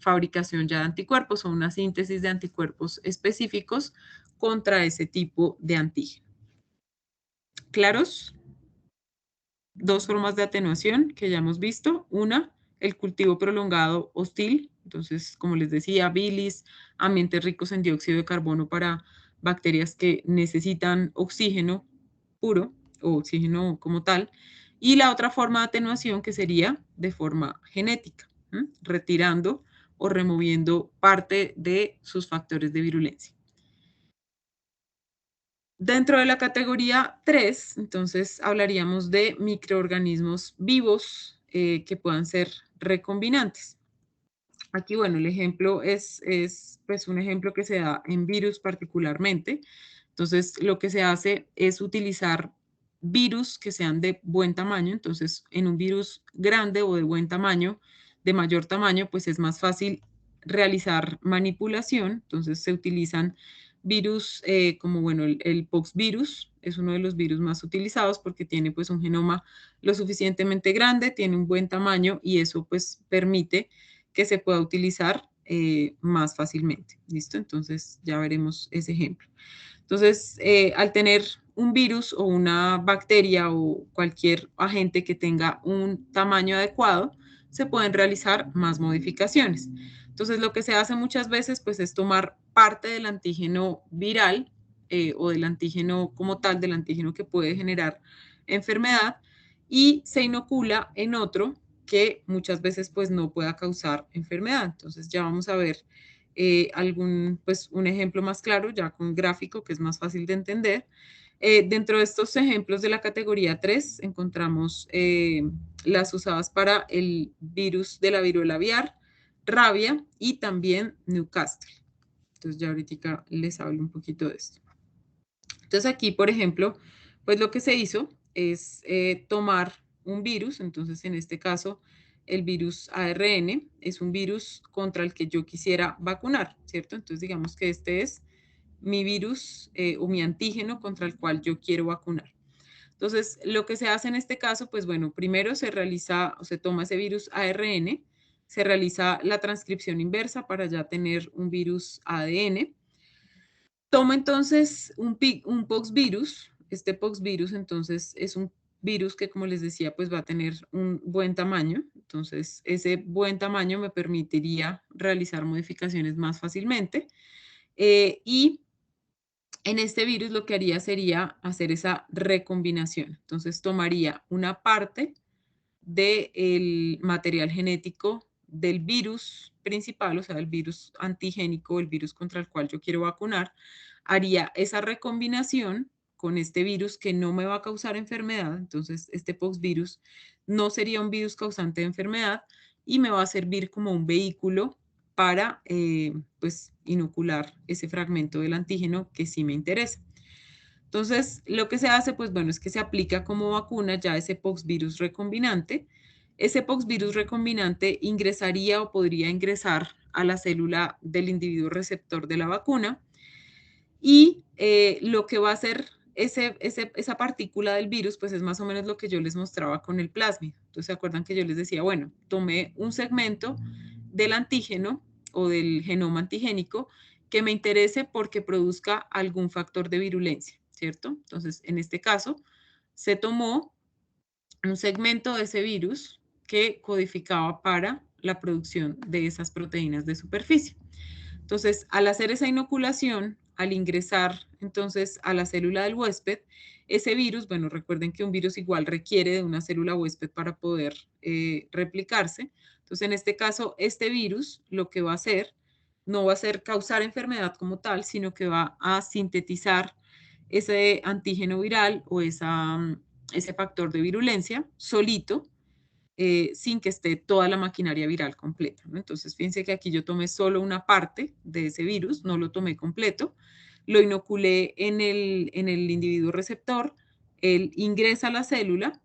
[SPEAKER 1] fabricación ya de anticuerpos o una síntesis de anticuerpos específicos contra ese tipo de antígeno. ¿Claros? Dos formas de atenuación que ya hemos visto. Una, el cultivo prolongado hostil. Entonces, como les decía, bilis, ambientes ricos en dióxido de carbono para bacterias que necesitan oxígeno puro o oxígeno como tal. Y la otra forma de atenuación que sería de forma genética, retirando o removiendo parte de sus factores de virulencia. Dentro de la categoría 3, entonces hablaríamos de microorganismos vivos que puedan ser recombinantes. Aquí, bueno, el ejemplo es pues un ejemplo que se da en virus particularmente. Entonces, lo que se hace es utilizar virus que sean de buen tamaño. Entonces, en un virus grande o de buen tamaño, de mayor tamaño, pues es más fácil realizar manipulación. Entonces, se utilizan virus como, bueno, el poxvirus es uno de los virus más utilizados porque tiene pues un genoma lo suficientemente grande, tiene un buen tamaño y eso pues permite que se pueda utilizar más fácilmente. ¿Listo? Entonces ya veremos ese ejemplo. Entonces, al tener un virus o una bacteria o cualquier agente que tenga un tamaño adecuado, se pueden realizar más modificaciones. Entonces, lo que se hace muchas veces, pues, es tomar parte del antígeno viral o del antígeno como tal, del antígeno que puede generar enfermedad, y se inocula en otro que muchas veces, pues, no pueda causar enfermedad. Entonces, ya vamos a ver pues, un ejemplo más claro, ya con gráfico, que es más fácil de entender. Dentro de estos ejemplos de la categoría 3 encontramos las usadas para el virus de la viruela aviar, rabia y también Newcastle. Entonces ya ahorita les hablo un poquito de esto. Entonces aquí, por ejemplo, pues lo que se hizo es tomar un virus, entonces en este caso el virus ARN es un virus contra el que yo quisiera vacunar, ¿cierto? Entonces digamos que este es mi virus o mi antígeno contra el cual yo quiero vacunar. Entonces, lo que se hace en este caso, pues bueno, primero se realiza o se toma ese virus ARN, se realiza la transcripción inversa para ya tener un virus ADN. Toma entonces un poxvirus. Este poxvirus entonces es un virus que, como les decía, pues va a tener un buen tamaño. Entonces, ese buen tamaño me permitiría realizar modificaciones más fácilmente. Y en este virus lo que haría sería hacer esa recombinación. Entonces, tomaría una parte del material genético del virus principal, o sea, el virus antigénico, el virus contra el cual yo quiero vacunar, haría esa recombinación con este virus que no me va a causar enfermedad. Entonces, este poxvirus no sería un virus causante de enfermedad y me va a servir como un vehículo para, pues, inocular ese fragmento del antígeno que sí me interesa. Entonces, lo que se hace, pues bueno, es que se aplica como vacuna ya ese poxvirus recombinante. Ese poxvirus recombinante ingresaría o podría ingresar a la célula del individuo receptor de la vacuna y lo que va a hacer esa partícula del virus, pues es más o menos lo que yo les mostraba con el plásmido. Entonces, ¿se acuerdan que yo les decía, bueno, tomé un segmento del antígeno o del genoma antigénico que me interese porque produzca algún factor de virulencia, ¿cierto? Entonces, en este caso, se tomó un segmento de ese virus que codificaba para la producción de esas proteínas de superficie. Entonces, al hacer esa inoculación, al ingresar entonces a la célula del huésped, ese virus, bueno, recuerden que un virus igual requiere de una célula huésped para poder replicarse. Entonces, en este caso, este virus lo que va a hacer no va a ser causar enfermedad como tal, sino que va a sintetizar ese antígeno viral o ese factor de virulencia solito, sin que esté toda la maquinaria viral completa, ¿no? Entonces, fíjense que aquí yo tomé solo una parte de ese virus, no lo tomé completo, lo inoculé en el individuo receptor, él ingresa a la célula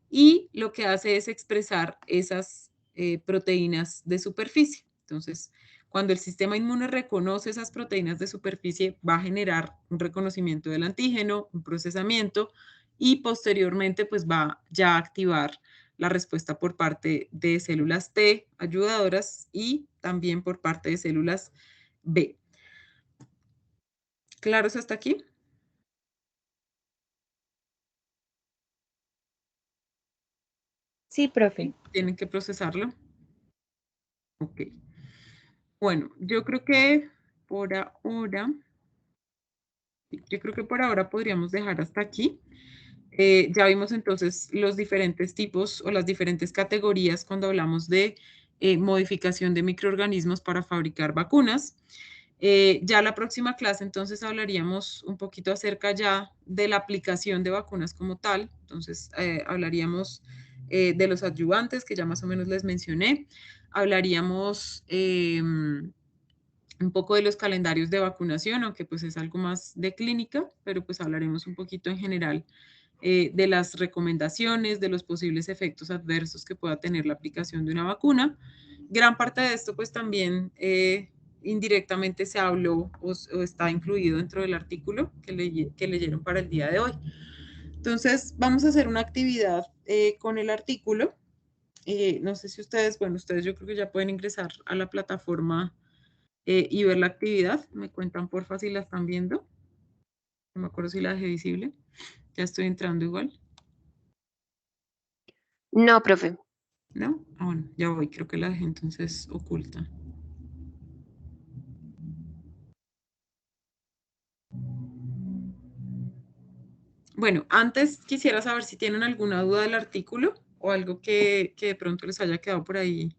[SPEAKER 1] y lo que hace es expresar esas proteínas de superficie. Entonces, cuando el sistema inmune reconoce esas proteínas de superficie, va a generar un reconocimiento del antígeno, un procesamiento y posteriormente pues va ya a activar la respuesta por parte de células T ayudadoras y también por parte de células B. ¿Claros hasta aquí?
[SPEAKER 3] Sí, profe.
[SPEAKER 1] Tienen que procesarlo. Ok. Bueno, yo creo que por ahora, podríamos dejar hasta aquí. Ya vimos entonces los diferentes tipos o las diferentes categorías cuando hablamos de modificación de microorganismos para fabricar vacunas. Ya la próxima clase entonces hablaríamos un poquito acerca ya de la aplicación de vacunas como tal. Entonces hablaríamos de los adyuvantes que ya más o menos les mencioné. Hablaríamos un poco de los calendarios de vacunación, aunque pues es algo más de clínica, pero pues hablaremos un poquito en general de las recomendaciones, de los posibles efectos adversos que pueda tener la aplicación de una vacuna. Gran parte de esto pues también indirectamente se habló o está incluido dentro del artículo que leyeron para el día de hoy. Entonces vamos a hacer una actividad con el artículo. No sé si ustedes, bueno, ustedes yo creo que ya pueden ingresar a la plataforma y ver la actividad. Me cuentan porfa si la están viendo. No me acuerdo si la dejé visible. Ya estoy entrando igual.
[SPEAKER 4] No, profe.
[SPEAKER 1] ¿No? Ah, bueno, ya voy. Creo que la dejé entonces oculta. Bueno, antes quisiera saber si tienen alguna duda del artículo o algo que de pronto les haya quedado por ahí.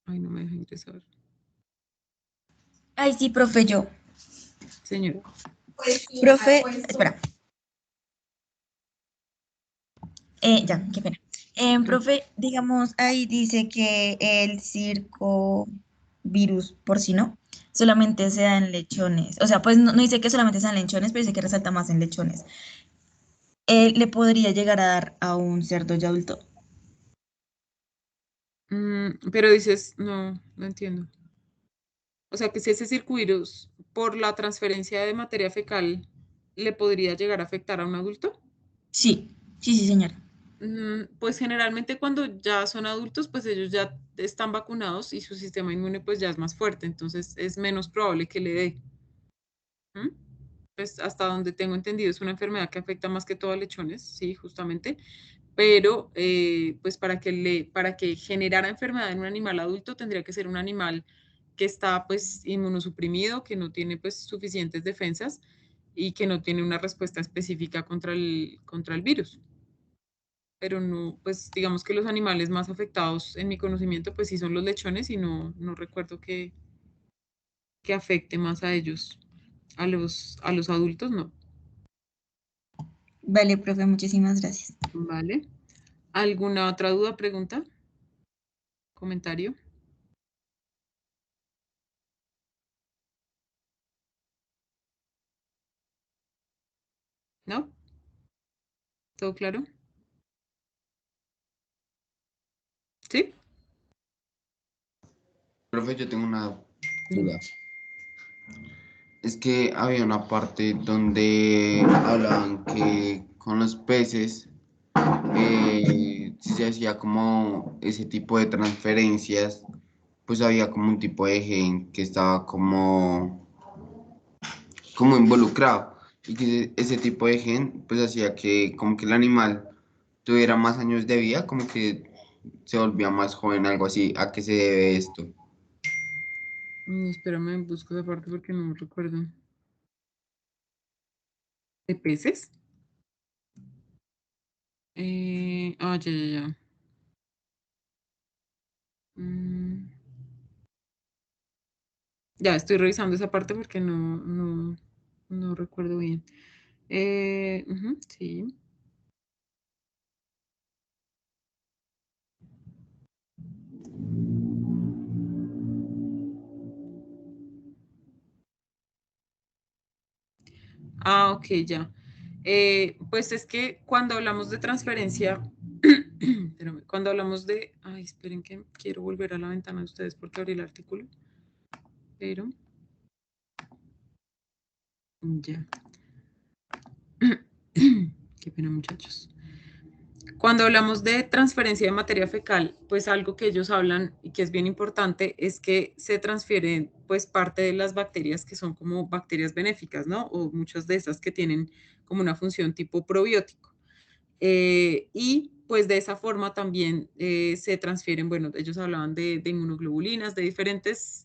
[SPEAKER 1] Ay, no me deja ingresar.
[SPEAKER 5] Ay, sí, profe, yo.
[SPEAKER 1] Señora.
[SPEAKER 5] Profe, espera. Ya, qué pena. Profe, digamos, ahí dice que el circovirus porcino solamente se da en lechones. O sea, pues no dice que solamente se da en lechones, pero dice que resalta más en lechones. ¿Le podría llegar a dar a un cerdo ya adulto?
[SPEAKER 1] Pero dices, no, no entiendo. O sea, que si ese circovirus por la transferencia de materia fecal le podría llegar a afectar a un adulto.
[SPEAKER 5] Sí, sí, sí, señora.
[SPEAKER 1] Pues generalmente cuando ya son adultos, pues ellos ya están vacunados y su sistema inmune pues ya es más fuerte, entonces es menos probable que le dé. ¿Mm? Pues hasta donde tengo entendido es una enfermedad que afecta más que todo a lechones, sí, justamente, pero pues para que generara enfermedad en un animal adulto tendría que ser un animal que está pues inmunosuprimido, que no tiene pues suficientes defensas y que no tiene una respuesta específica contra el virus. Pero no, pues digamos que los animales más afectados en mi conocimiento pues sí son los lechones y no recuerdo que afecte más a ellos. A los adultos no.
[SPEAKER 5] Vale, profe, muchísimas gracias.
[SPEAKER 1] Vale. ¿Alguna otra duda, pregunta? ¿Comentario? ¿No? ¿Todo claro? ¿Sí?
[SPEAKER 6] Profe, yo tengo una duda.
[SPEAKER 4] Es que había una parte donde hablaban que con los peces si se hacía como ese tipo de transferencias, pues había como un tipo de gen que estaba como involucrado y que ese tipo de gen pues hacía que como que el animal tuviera más años de vida, como que se volvía más joven, algo así. ¿A qué se debe esto?
[SPEAKER 1] Espérame, busco esa parte porque no recuerdo. ¿De peces? Ya, ya, ya. Mm, ya, estoy revisando esa parte porque no recuerdo bien. Sí. Ok, ya. Pues es que cuando hablamos de transferencia, espérame, cuando hablamos de, ay, esperen que quiero volver a la ventana de ustedes porque abrí el artículo, pero, ya. Qué pena, muchachos. Cuando hablamos de transferencia de materia fecal, pues algo que ellos hablan y que es bien importante es que se transfieren pues parte de las bacterias que son como bacterias benéficas, ¿no? O muchas de esas que tienen como una función tipo probiótico. Y pues de esa forma también se transfieren, bueno, ellos hablaban de inmunoglobulinas, de diferentes,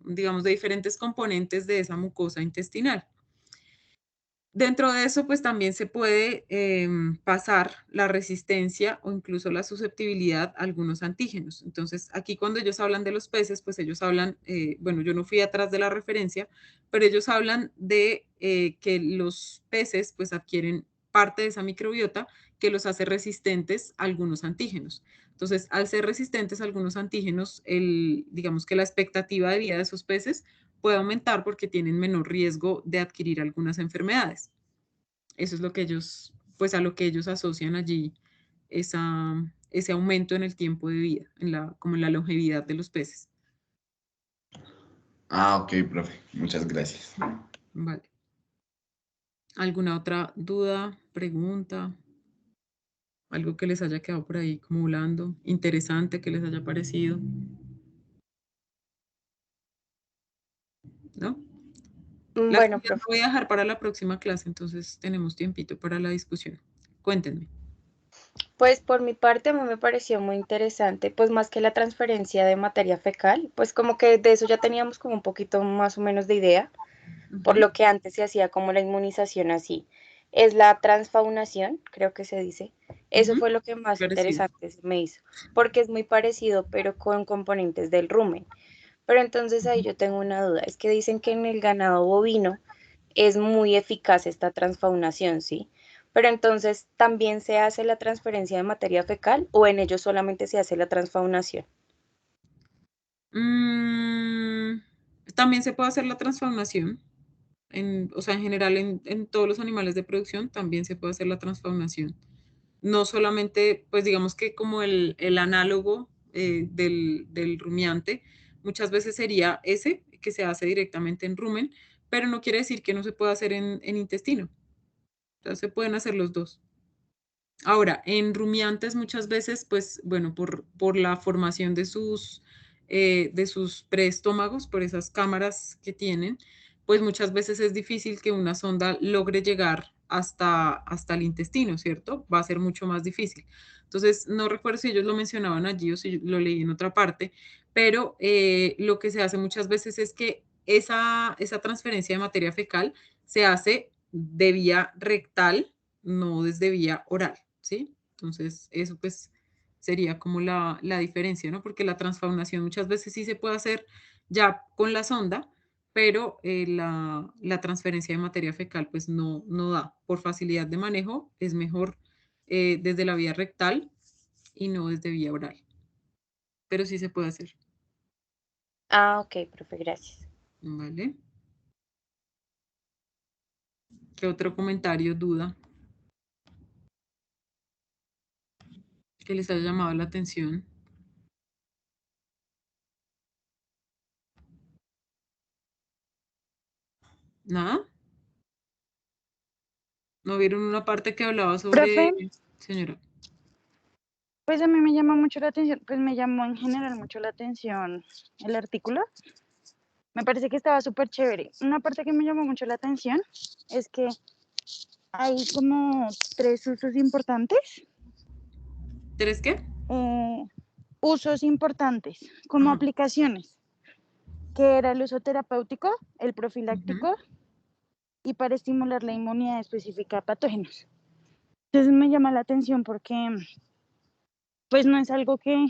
[SPEAKER 1] digamos, de diferentes componentes de esa mucosa intestinal. Dentro de eso, pues también se puede pasar la resistencia o incluso la susceptibilidad a algunos antígenos. Entonces, aquí cuando ellos hablan de los peces, pues ellos hablan, bueno, yo no fui atrás de la referencia, pero ellos hablan de que los peces pues adquieren parte de esa microbiota que los hace resistentes a algunos antígenos. Entonces, al ser resistentes a algunos antígenos, digamos que la expectativa de vida de esos peces puede aumentar porque tienen menor riesgo de adquirir algunas enfermedades. Eso es lo que ellos, pues a lo que ellos asocian allí ese aumento en el tiempo de vida, como en la longevidad de los peces.
[SPEAKER 4] Ah, ok, profe. Muchas gracias.
[SPEAKER 1] Vale. ¿Alguna otra duda, pregunta? Algo que les haya quedado por ahí como volando, interesante que les haya parecido, ¿no? La
[SPEAKER 6] Bueno,
[SPEAKER 1] actividad la
[SPEAKER 6] profe,
[SPEAKER 1] voy a dejar para la próxima clase, entonces tenemos tiempito para la discusión. Cuéntenme.
[SPEAKER 6] pues por mi parte a mí me pareció muy interesante, pues más que la transferencia de materia fecal, pues como que de eso ya teníamos como un poquito más o menos de idea, por
[SPEAKER 1] Ujú,
[SPEAKER 6] lo que antes se hacía como la inmunización así. Es la transfaunación, creo que se dice. Eso
[SPEAKER 1] ujú,
[SPEAKER 6] fue lo que más
[SPEAKER 1] parecido.
[SPEAKER 6] interesante se me hizo, porque es muy parecido, pero con componentes del rumen. Pero entonces ahí yo tengo una duda, es que dicen que en el ganado bovino es muy eficaz esta transfaunación, ¿sí? Pero entonces, ¿también se hace la transferencia de materia fecal o en ellos solamente se hace la transfaunación?
[SPEAKER 1] Mm, también se puede hacer la transformación. O sea, en general en todos los animales de producción también se puede hacer la transformación. No solamente, pues digamos que como el análogo del rumiante, muchas veces sería ese que se hace directamente en rumen, pero no quiere decir que no se pueda hacer en intestino. O sea, se pueden hacer los dos. Ahora, en rumiantes muchas veces, pues bueno, por la formación de sus preestómagos, por esas cámaras que tienen, pues muchas veces es difícil que una sonda logre llegar hasta el intestino, ¿cierto? Va a ser mucho más difícil. Entonces, no recuerdo si ellos lo mencionaban allí o si lo leí en otra parte, pero lo que se hace muchas veces es que esa transferencia de materia fecal se hace de vía rectal, no desde vía oral. ¿Sí? Entonces, eso pues sería como la diferencia, ¿no? Porque la transfaunación muchas veces sí se puede hacer ya con la sonda, pero la transferencia de materia fecal pues no da. Por facilidad de manejo es mejor desde la vía rectal y no desde vía oral, pero sí se puede hacer,
[SPEAKER 6] Ah, ok, profe, gracias.
[SPEAKER 1] ¿vale? ¿Qué otro comentario, duda que les haya llamado la atención? ¿Nada? ¿No vieron una parte que hablaba sobre...
[SPEAKER 7] Profe,
[SPEAKER 1] Señora.
[SPEAKER 7] pues a mí me llama mucho la atención, pues me llamó en general mucho la atención el artículo. Me parece que estaba súper chévere. Una parte que me llamó mucho la atención es que hay como 3 usos importantes.
[SPEAKER 1] ¿Tres qué?
[SPEAKER 7] Usos importantes, como
[SPEAKER 1] Ajá.
[SPEAKER 7] aplicaciones, que era el uso terapéutico, el profiláctico y para estimular la inmunidad específica a patógenos. Entonces me llama la atención porque pues no es algo que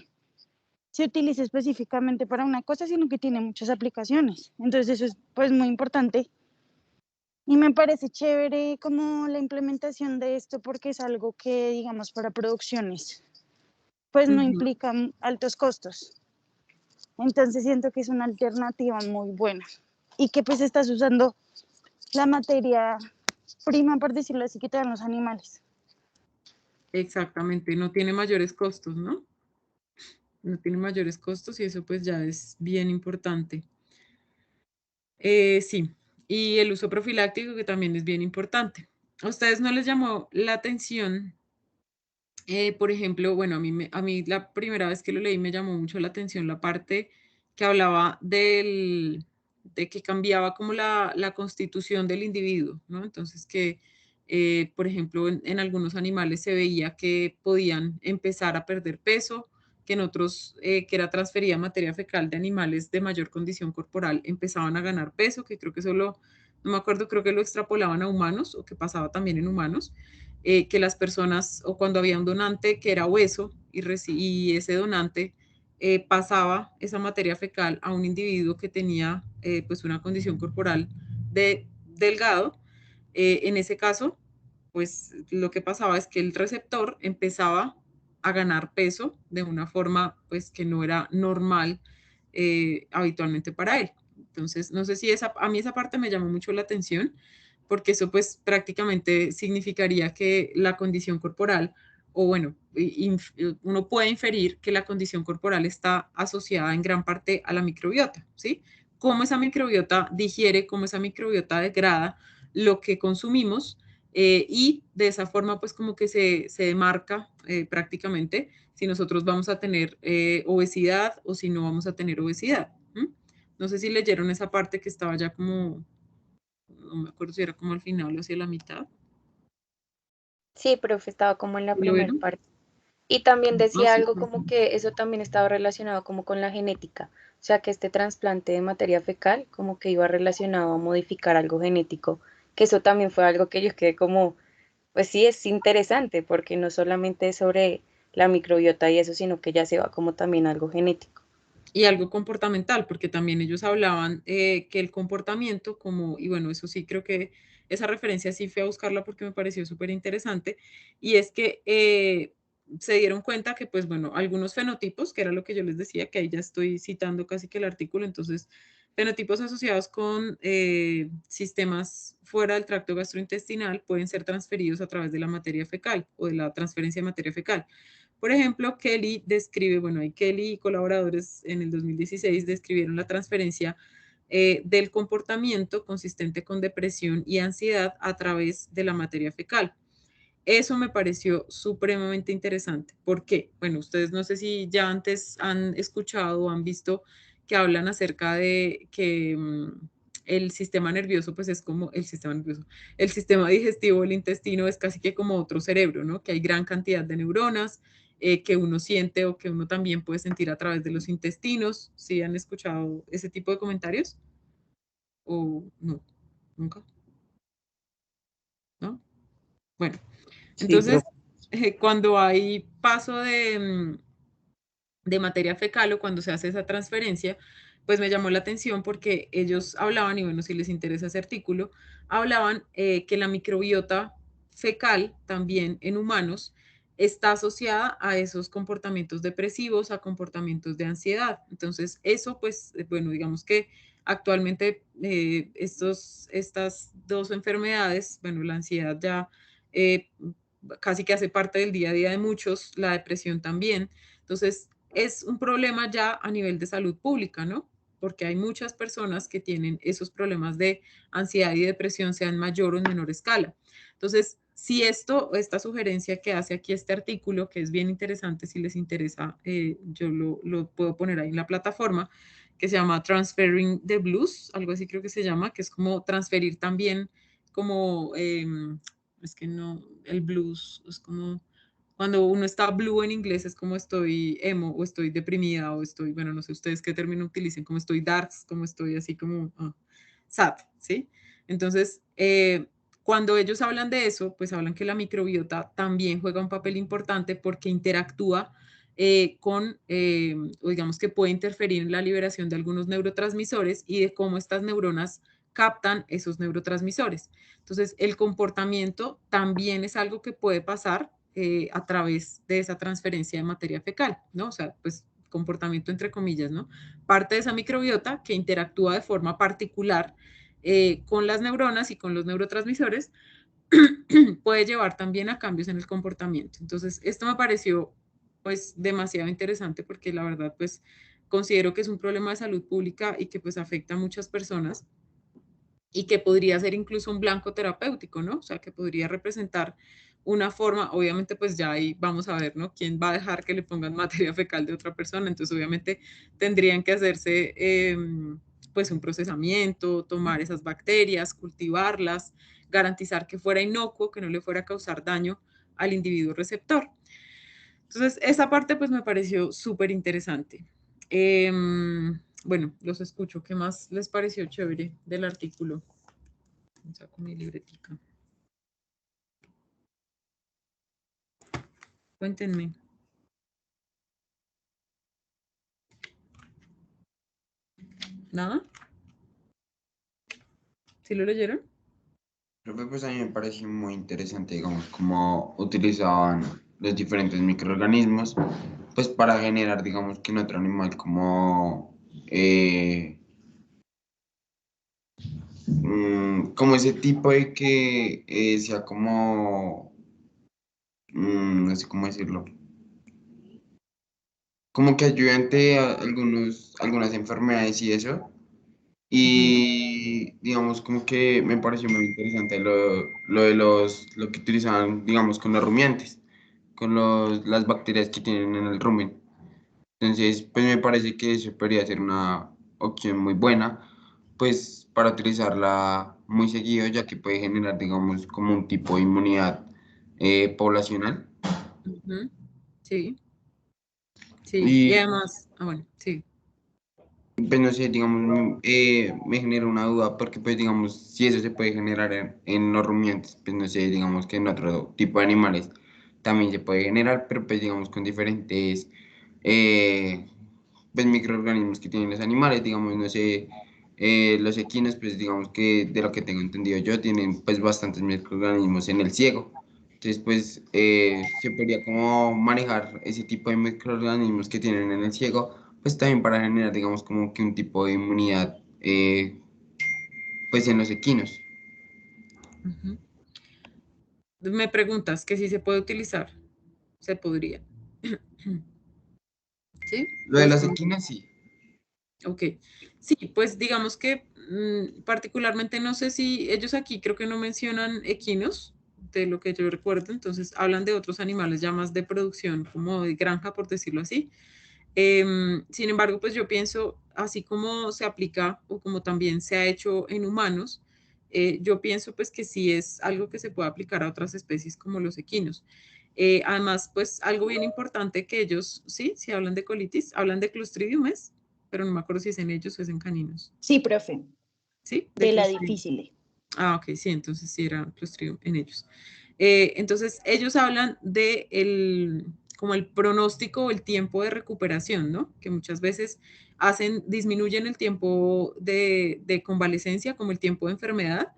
[SPEAKER 7] se utilice específicamente para una cosa, sino que tiene muchas aplicaciones. Entonces eso es pues muy importante. Y me parece chévere como la implementación de esto porque es algo que, digamos, para producciones, pues no implica altos costos. Entonces siento que es una alternativa muy buena y que pues estás usando la materia prima, por decirlo así, que te dan los animales.
[SPEAKER 1] Exactamente, no tiene mayores costos, ¿no? No tiene mayores costos y eso pues ya es bien importante. Sí, y el uso profiláctico que también es bien importante. ¿A ustedes no les llamó la atención? Por ejemplo, bueno, a mí la primera vez que lo leí me llamó mucho la atención la parte que hablaba de que cambiaba como la constitución del individuo, ¿no? Entonces que, por ejemplo, en algunos animales se veía que podían empezar a perder peso, que en otros, que era transferida materia fecal de animales de mayor condición corporal, empezaban a ganar peso, que creo que solo, no me acuerdo, creo que lo extrapolaban a humanos o que pasaba también en humanos. Que las personas o cuando había un donante que era obeso y ese donante pasaba esa materia fecal a un individuo que tenía pues una condición corporal delgado, en ese caso, pues lo que pasaba es que el receptor empezaba a ganar peso de una forma pues que no era normal habitualmente para él. Entonces, no sé si a mí esa parte me llamó mucho la atención, porque eso pues prácticamente significaría que la condición corporal, o bueno, uno puede inferir que la condición corporal está asociada en gran parte a la microbiota, ¿sí? Cómo esa microbiota digiere, cómo esa microbiota degrada lo que consumimos y de esa forma pues como que se demarca prácticamente si nosotros vamos a tener obesidad o si no vamos a tener obesidad. No sé si leyeron esa parte que estaba ya como, no me acuerdo si era como al final o hacia la mitad.
[SPEAKER 6] Sí, profe, estaba como en la
[SPEAKER 1] ¿Sí lo
[SPEAKER 6] primera
[SPEAKER 1] vieron?
[SPEAKER 6] parte. Y también
[SPEAKER 1] Ah,
[SPEAKER 6] decía
[SPEAKER 1] sí.
[SPEAKER 6] algo como que eso también estaba relacionado como con la genética. O sea, que este trasplante de materia fecal como que iba relacionado a modificar algo genético. Que eso también fue algo que yo quedé como, pues sí, es interesante porque no solamente es sobre la microbiota y eso, sino que ya se va como también algo genético.
[SPEAKER 1] Y algo comportamental, porque también ellos hablaban que el comportamiento, como, y bueno, eso sí, creo que esa referencia sí fui a buscarla porque me pareció súper interesante, y es que se dieron cuenta que, pues bueno, algunos fenotipos, que era lo que yo les decía, que ahí ya estoy citando casi que el artículo, entonces, fenotipos asociados con sistemas fuera del tracto gastrointestinal pueden ser transferidos a través de la materia fecal o de la transferencia de materia fecal. Por ejemplo, Kelly describe, bueno, hay Kelly y colaboradores en el 2016 describieron la transferencia del comportamiento consistente con depresión y ansiedad a través de la materia fecal. Eso me pareció supremamente interesante. ¿Por qué? Bueno, ustedes no sé si ya antes han escuchado o han visto que hablan acerca de que el sistema nervioso, pues es como el sistema nervioso, el sistema digestivo, el intestino es casi que como otro cerebro, ¿no? Que hay gran cantidad de neuronas que uno siente o que uno también puede sentir a través de los intestinos. ¿Sí han escuchado ese tipo de comentarios? ¿O no? ¿Nunca? ¿No? Bueno,
[SPEAKER 8] Sí,
[SPEAKER 1] entonces,
[SPEAKER 8] profe.
[SPEAKER 1] cuando hay paso de materia fecal o cuando se hace esa transferencia, pues me llamó la atención porque ellos hablaban, y bueno, si les interesa ese artículo, hablaban que la microbiota fecal también en humanos está asociada a esos comportamientos depresivos, a comportamientos de ansiedad. Entonces, eso pues, bueno, digamos que actualmente estas dos enfermedades, bueno, la ansiedad ya casi que hace parte del día a día de muchos, la depresión también. Entonces, es un problema ya a nivel de salud pública, ¿no? porque hay muchas personas que tienen esos problemas de ansiedad y depresión, sea en mayor o en menor escala. Entonces, si esta sugerencia que hace aquí este artículo, que es bien interesante, si les interesa, yo lo puedo poner ahí en la plataforma, que se llama Transferring the Blues, algo así creo que se llama, que es como transferir también como, es que no, el blues es como, cuando uno está blue en inglés es como estoy emo o estoy deprimida o estoy, bueno, no sé ustedes qué término utilicen, como estoy darks, como estoy así como sad, ¿sí? Entonces, cuando ellos hablan de eso, pues hablan que la microbiota también juega un papel importante porque interactúa o digamos que puede interferir en la liberación de algunos neurotransmisores y de cómo estas neuronas captan esos neurotransmisores. Entonces, el comportamiento también es algo que puede pasar a través de esa transferencia de materia fecal, ¿no? O sea, pues comportamiento entre comillas, ¿no? Parte de esa microbiota que interactúa de forma particular con las neuronas y con los neurotransmisores puede llevar también a cambios en el comportamiento. Entonces, esto me pareció pues demasiado interesante porque la verdad pues considero que es un problema de salud pública y que pues afecta a muchas personas y que podría ser incluso un blanco terapéutico, ¿no? O sea, que podría representar una forma, obviamente pues ya ahí vamos a ver, ¿no? ¿Quién va a dejar que le pongan materia fecal de otra persona? Entonces obviamente tendrían que hacerse pues un procesamiento, tomar esas bacterias, cultivarlas, garantizar que fuera inocuo, que no le fuera a causar daño al individuo receptor. Entonces, esa parte pues me pareció súper interesante. Bueno, los escucho. ¿Qué más les pareció chévere del artículo? Saco mi libretica. Cuéntenme. ¿Nada? ¿Sí lo leyeron?
[SPEAKER 4] Pues a mí me pareció muy interesante, digamos, cómo utilizaban los diferentes microorganismos, pues para generar, digamos, que en otro animal como ese tipo de que sea como, no sé cómo decirlo, como que ayude ante algunas enfermedades y eso. Y digamos, como que me pareció muy interesante lo que utilizaban, digamos, con los rumiantes, con las bacterias que tienen en el rumen. Entonces, pues me parece que eso podría ser una opción muy buena, pues para utilizarla muy seguido, ya que puede generar, digamos, como un tipo de inmunidad poblacional.
[SPEAKER 1] Sí, sí. Y
[SPEAKER 4] Y
[SPEAKER 1] además, bueno, sí.
[SPEAKER 4] pues no sé, digamos, me genera una duda porque pues digamos, si eso se puede generar en los rumiantes, pues no sé, digamos que en otro tipo de animales también se puede generar, pero pues digamos con diferentes eh, pues, microorganismos que tienen los animales, digamos, no sé, los equinos, pues digamos que de lo que tengo entendido yo, tienen pues bastantes microorganismos en el ciego. Entonces, pues se podría como manejar ese tipo de microorganismos que tienen en el ciego, pues también para generar, digamos, como que un tipo de inmunidad, pues en los equinos.
[SPEAKER 1] Ujú. Me preguntas que si se puede utilizar. Se podría. ¿Sí?
[SPEAKER 4] Lo
[SPEAKER 1] ¿O
[SPEAKER 4] de
[SPEAKER 1] es
[SPEAKER 4] las
[SPEAKER 1] como?
[SPEAKER 4] equinas, sí.
[SPEAKER 1] Ok. Sí, pues digamos que particularmente no sé si ellos aquí creo que no mencionan equinos, de lo que yo recuerdo, entonces hablan de otros animales ya más de producción, como de granja, por decirlo así. Sin embargo, pues yo pienso, así como se aplica o como también se ha hecho en humanos, yo pienso pues que sí es algo que se puede aplicar a otras especies como los equinos. Además, pues algo bien importante que ellos, sí, si hablan de colitis, hablan de Clostridium, pero no me acuerdo si es en ellos o es en caninos.
[SPEAKER 2] Sí, profe,
[SPEAKER 1] ¿Sí? De
[SPEAKER 2] de la
[SPEAKER 1] Clostridium.
[SPEAKER 2] difícil.
[SPEAKER 1] Ah, ok, sí, entonces sí era Clostridium en ellos. Entonces, ellos hablan de como el pronóstico o el tiempo de recuperación, ¿no? Que muchas veces disminuyen el tiempo de convalecencia, como el tiempo de enfermedad,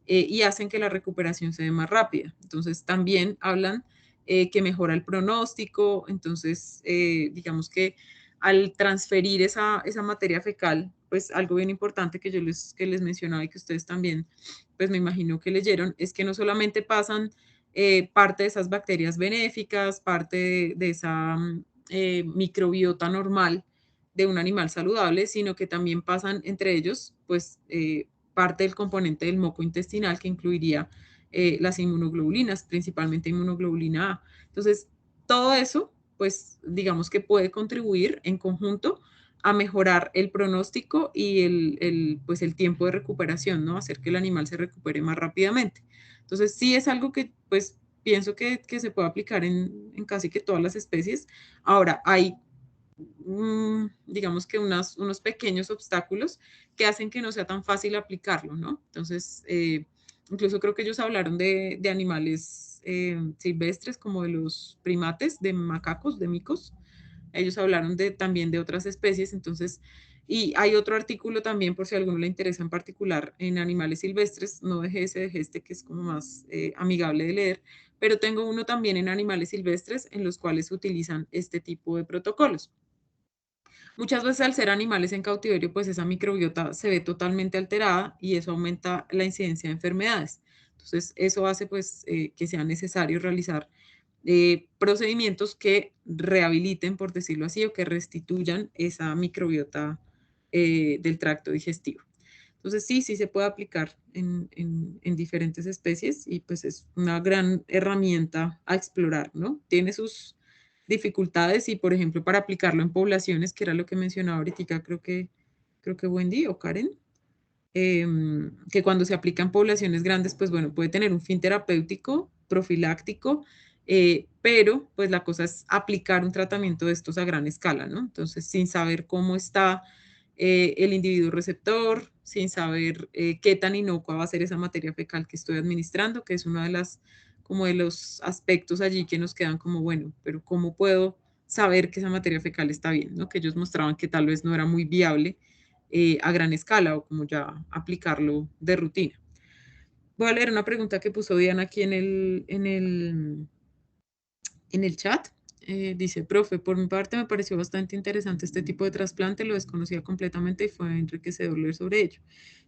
[SPEAKER 1] y hacen que la recuperación se dé más rápida. Entonces, también hablan que mejora el pronóstico, entonces, digamos que al transferir esa materia fecal, pues algo bien importante que les mencionaba y que ustedes también pues me imagino que leyeron, es que no solamente pasan parte de esas bacterias benéficas, parte de esa microbiota normal de un animal saludable, sino que también pasan entre ellos, pues, parte del componente del moco intestinal que incluiría las inmunoglobulinas, principalmente inmunoglobulina A. Entonces, todo eso, pues, digamos que puede contribuir en conjunto a mejorar el pronóstico y pues el tiempo de recuperación, ¿no? Hacer que el animal se recupere más rápidamente. Entonces, sí es algo que, pues, pienso que se puede aplicar en casi que todas las especies. Ahora, hay digamos que unos pequeños obstáculos que hacen que no sea tan fácil aplicarlo, ¿no? Entonces, incluso creo que ellos hablaron de animales silvestres como de los primates, de macacos, de micos. Ellos hablaron también de otras especies, entonces, y hay otro artículo también, por si a alguno le interesa en particular, en animales silvestres, no dejé ese, dejé este que es como más amigable de leer, pero tengo uno también en animales silvestres en los cuales se utilizan este tipo de protocolos. Muchas veces al ser animales en cautiverio, pues esa microbiota se ve totalmente alterada y eso aumenta la incidencia de enfermedades. Entonces, eso hace pues que sea necesario realizar procedimientos que rehabiliten, por decirlo así, o que restituyan esa microbiota del tracto digestivo. Entonces, sí, sí se puede aplicar en diferentes especies y pues es una gran herramienta a explorar, ¿no? Tiene sus dificultades y, por ejemplo, para aplicarlo en poblaciones, que era lo que mencionaba ahorita, creo que Wendy o Karen, que cuando se aplica en poblaciones grandes, pues bueno, puede tener un fin terapéutico, profiláctico, pero pues la cosa es aplicar un tratamiento de estos a gran escala, ¿no? Entonces, sin saber cómo está el individuo receptor, sin saber qué tan inocua va a ser esa materia fecal que estoy administrando, que es una de las, como de los aspectos allí que nos quedan como, bueno, pero ¿cómo puedo saber que esa materia fecal está bien? ¿No? Que ellos mostraban que tal vez no era muy viable a gran escala o como ya aplicarlo de rutina. Voy a leer una pregunta que puso Diana aquí en el chat. Dice, profe, por mi parte me pareció bastante interesante este tipo de trasplante, lo desconocía completamente y fue enriquecedor leer sobre ello.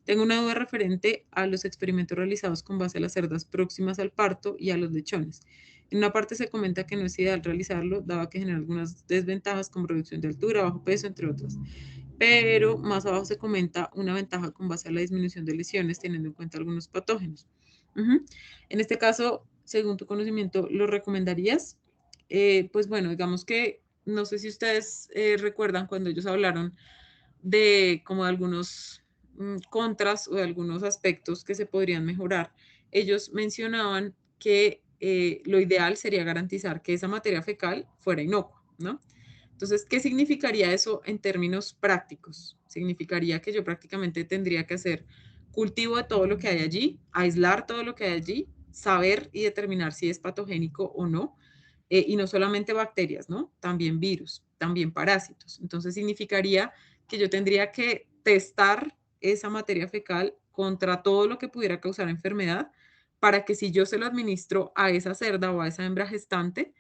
[SPEAKER 1] Tengo una duda referente a los experimentos realizados con base a las cerdas próximas al parto y a los lechones. En una parte se comenta que no es ideal realizarlo, dado que genera algunas desventajas como reducción de altura, bajo peso, entre otras. Pero más abajo se comenta una ventaja con base a la disminución de lesiones, teniendo en cuenta algunos patógenos. En este caso, según tu conocimiento, ¿lo recomendarías? Pues bueno, digamos que no sé si ustedes recuerdan cuando ellos hablaron de como de algunos contras o de algunos aspectos que se podrían mejorar. Ellos mencionaban que lo ideal sería garantizar que esa materia fecal fuera inocua, ¿no? Entonces, ¿qué significaría eso en términos prácticos? Significaría que yo prácticamente tendría que hacer cultivo de todo lo que hay allí, aislar todo lo que hay allí, saber y determinar si es patogénico o no, y no solamente bacterias, ¿no? También virus, también parásitos. Entonces significaría que yo tendría que testar esa materia fecal contra todo lo que pudiera causar enfermedad para que si yo se lo administro a esa cerda o a esa hembra gestante,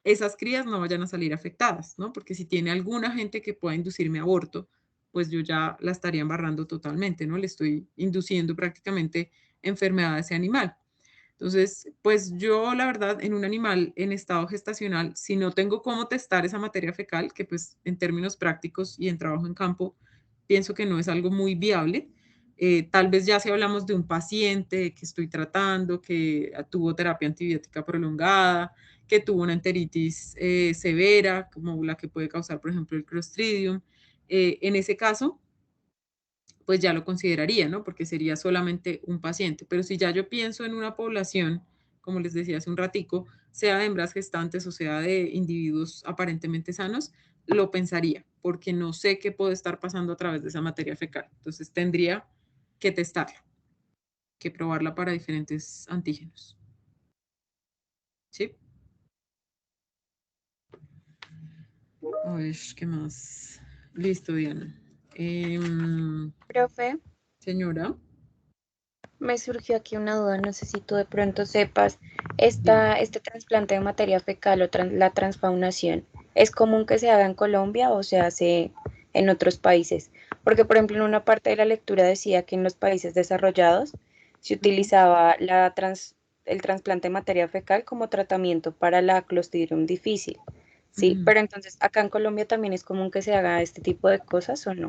[SPEAKER 1] esas crías no vayan a salir afectadas, ¿no? Porque si tiene alguna gente que pueda inducirme aborto, pues yo ya la estaría embarrando totalmente, ¿no? Le estoy induciendo prácticamente enfermedad a ese animal. Entonces, pues yo la verdad en un animal en estado gestacional, si no tengo cómo testar esa materia fecal, que pues en términos prácticos y en trabajo en campo, pienso que no es algo muy viable. Tal vez ya si hablamos de un paciente que estoy tratando, que tuvo terapia antibiótica prolongada, que tuvo una enteritis severa, como la que puede causar, por ejemplo, el Clostridium, en ese caso, pues ya lo consideraría, ¿no? Porque sería solamente un paciente. Pero si ya yo pienso en una población, como les decía hace un ratico, sea de hembras gestantes o sea de individuos aparentemente sanos, lo pensaría, porque no sé qué puede estar pasando a través de esa materia fecal. Entonces tendría que testarla, que probarla para diferentes antígenos. ¿Sí? A ver, ¿qué más? Listo, Diana.
[SPEAKER 6] Profe,
[SPEAKER 1] Señora,
[SPEAKER 6] me surgió aquí una duda, no sé si tú de pronto sepas,
[SPEAKER 1] dime.
[SPEAKER 6] este trasplante de materia fecal o la transfaunación, ¿es común que se haga en Colombia o se hace en otros países? Porque, por ejemplo, en una parte de la lectura decía que en los países desarrollados se utilizaba el trasplante de materia fecal como tratamiento para la Clostridium difficile. Sí,
[SPEAKER 1] Ujú.
[SPEAKER 6] pero entonces, ¿acá en Colombia también es común que se haga este tipo de cosas o no?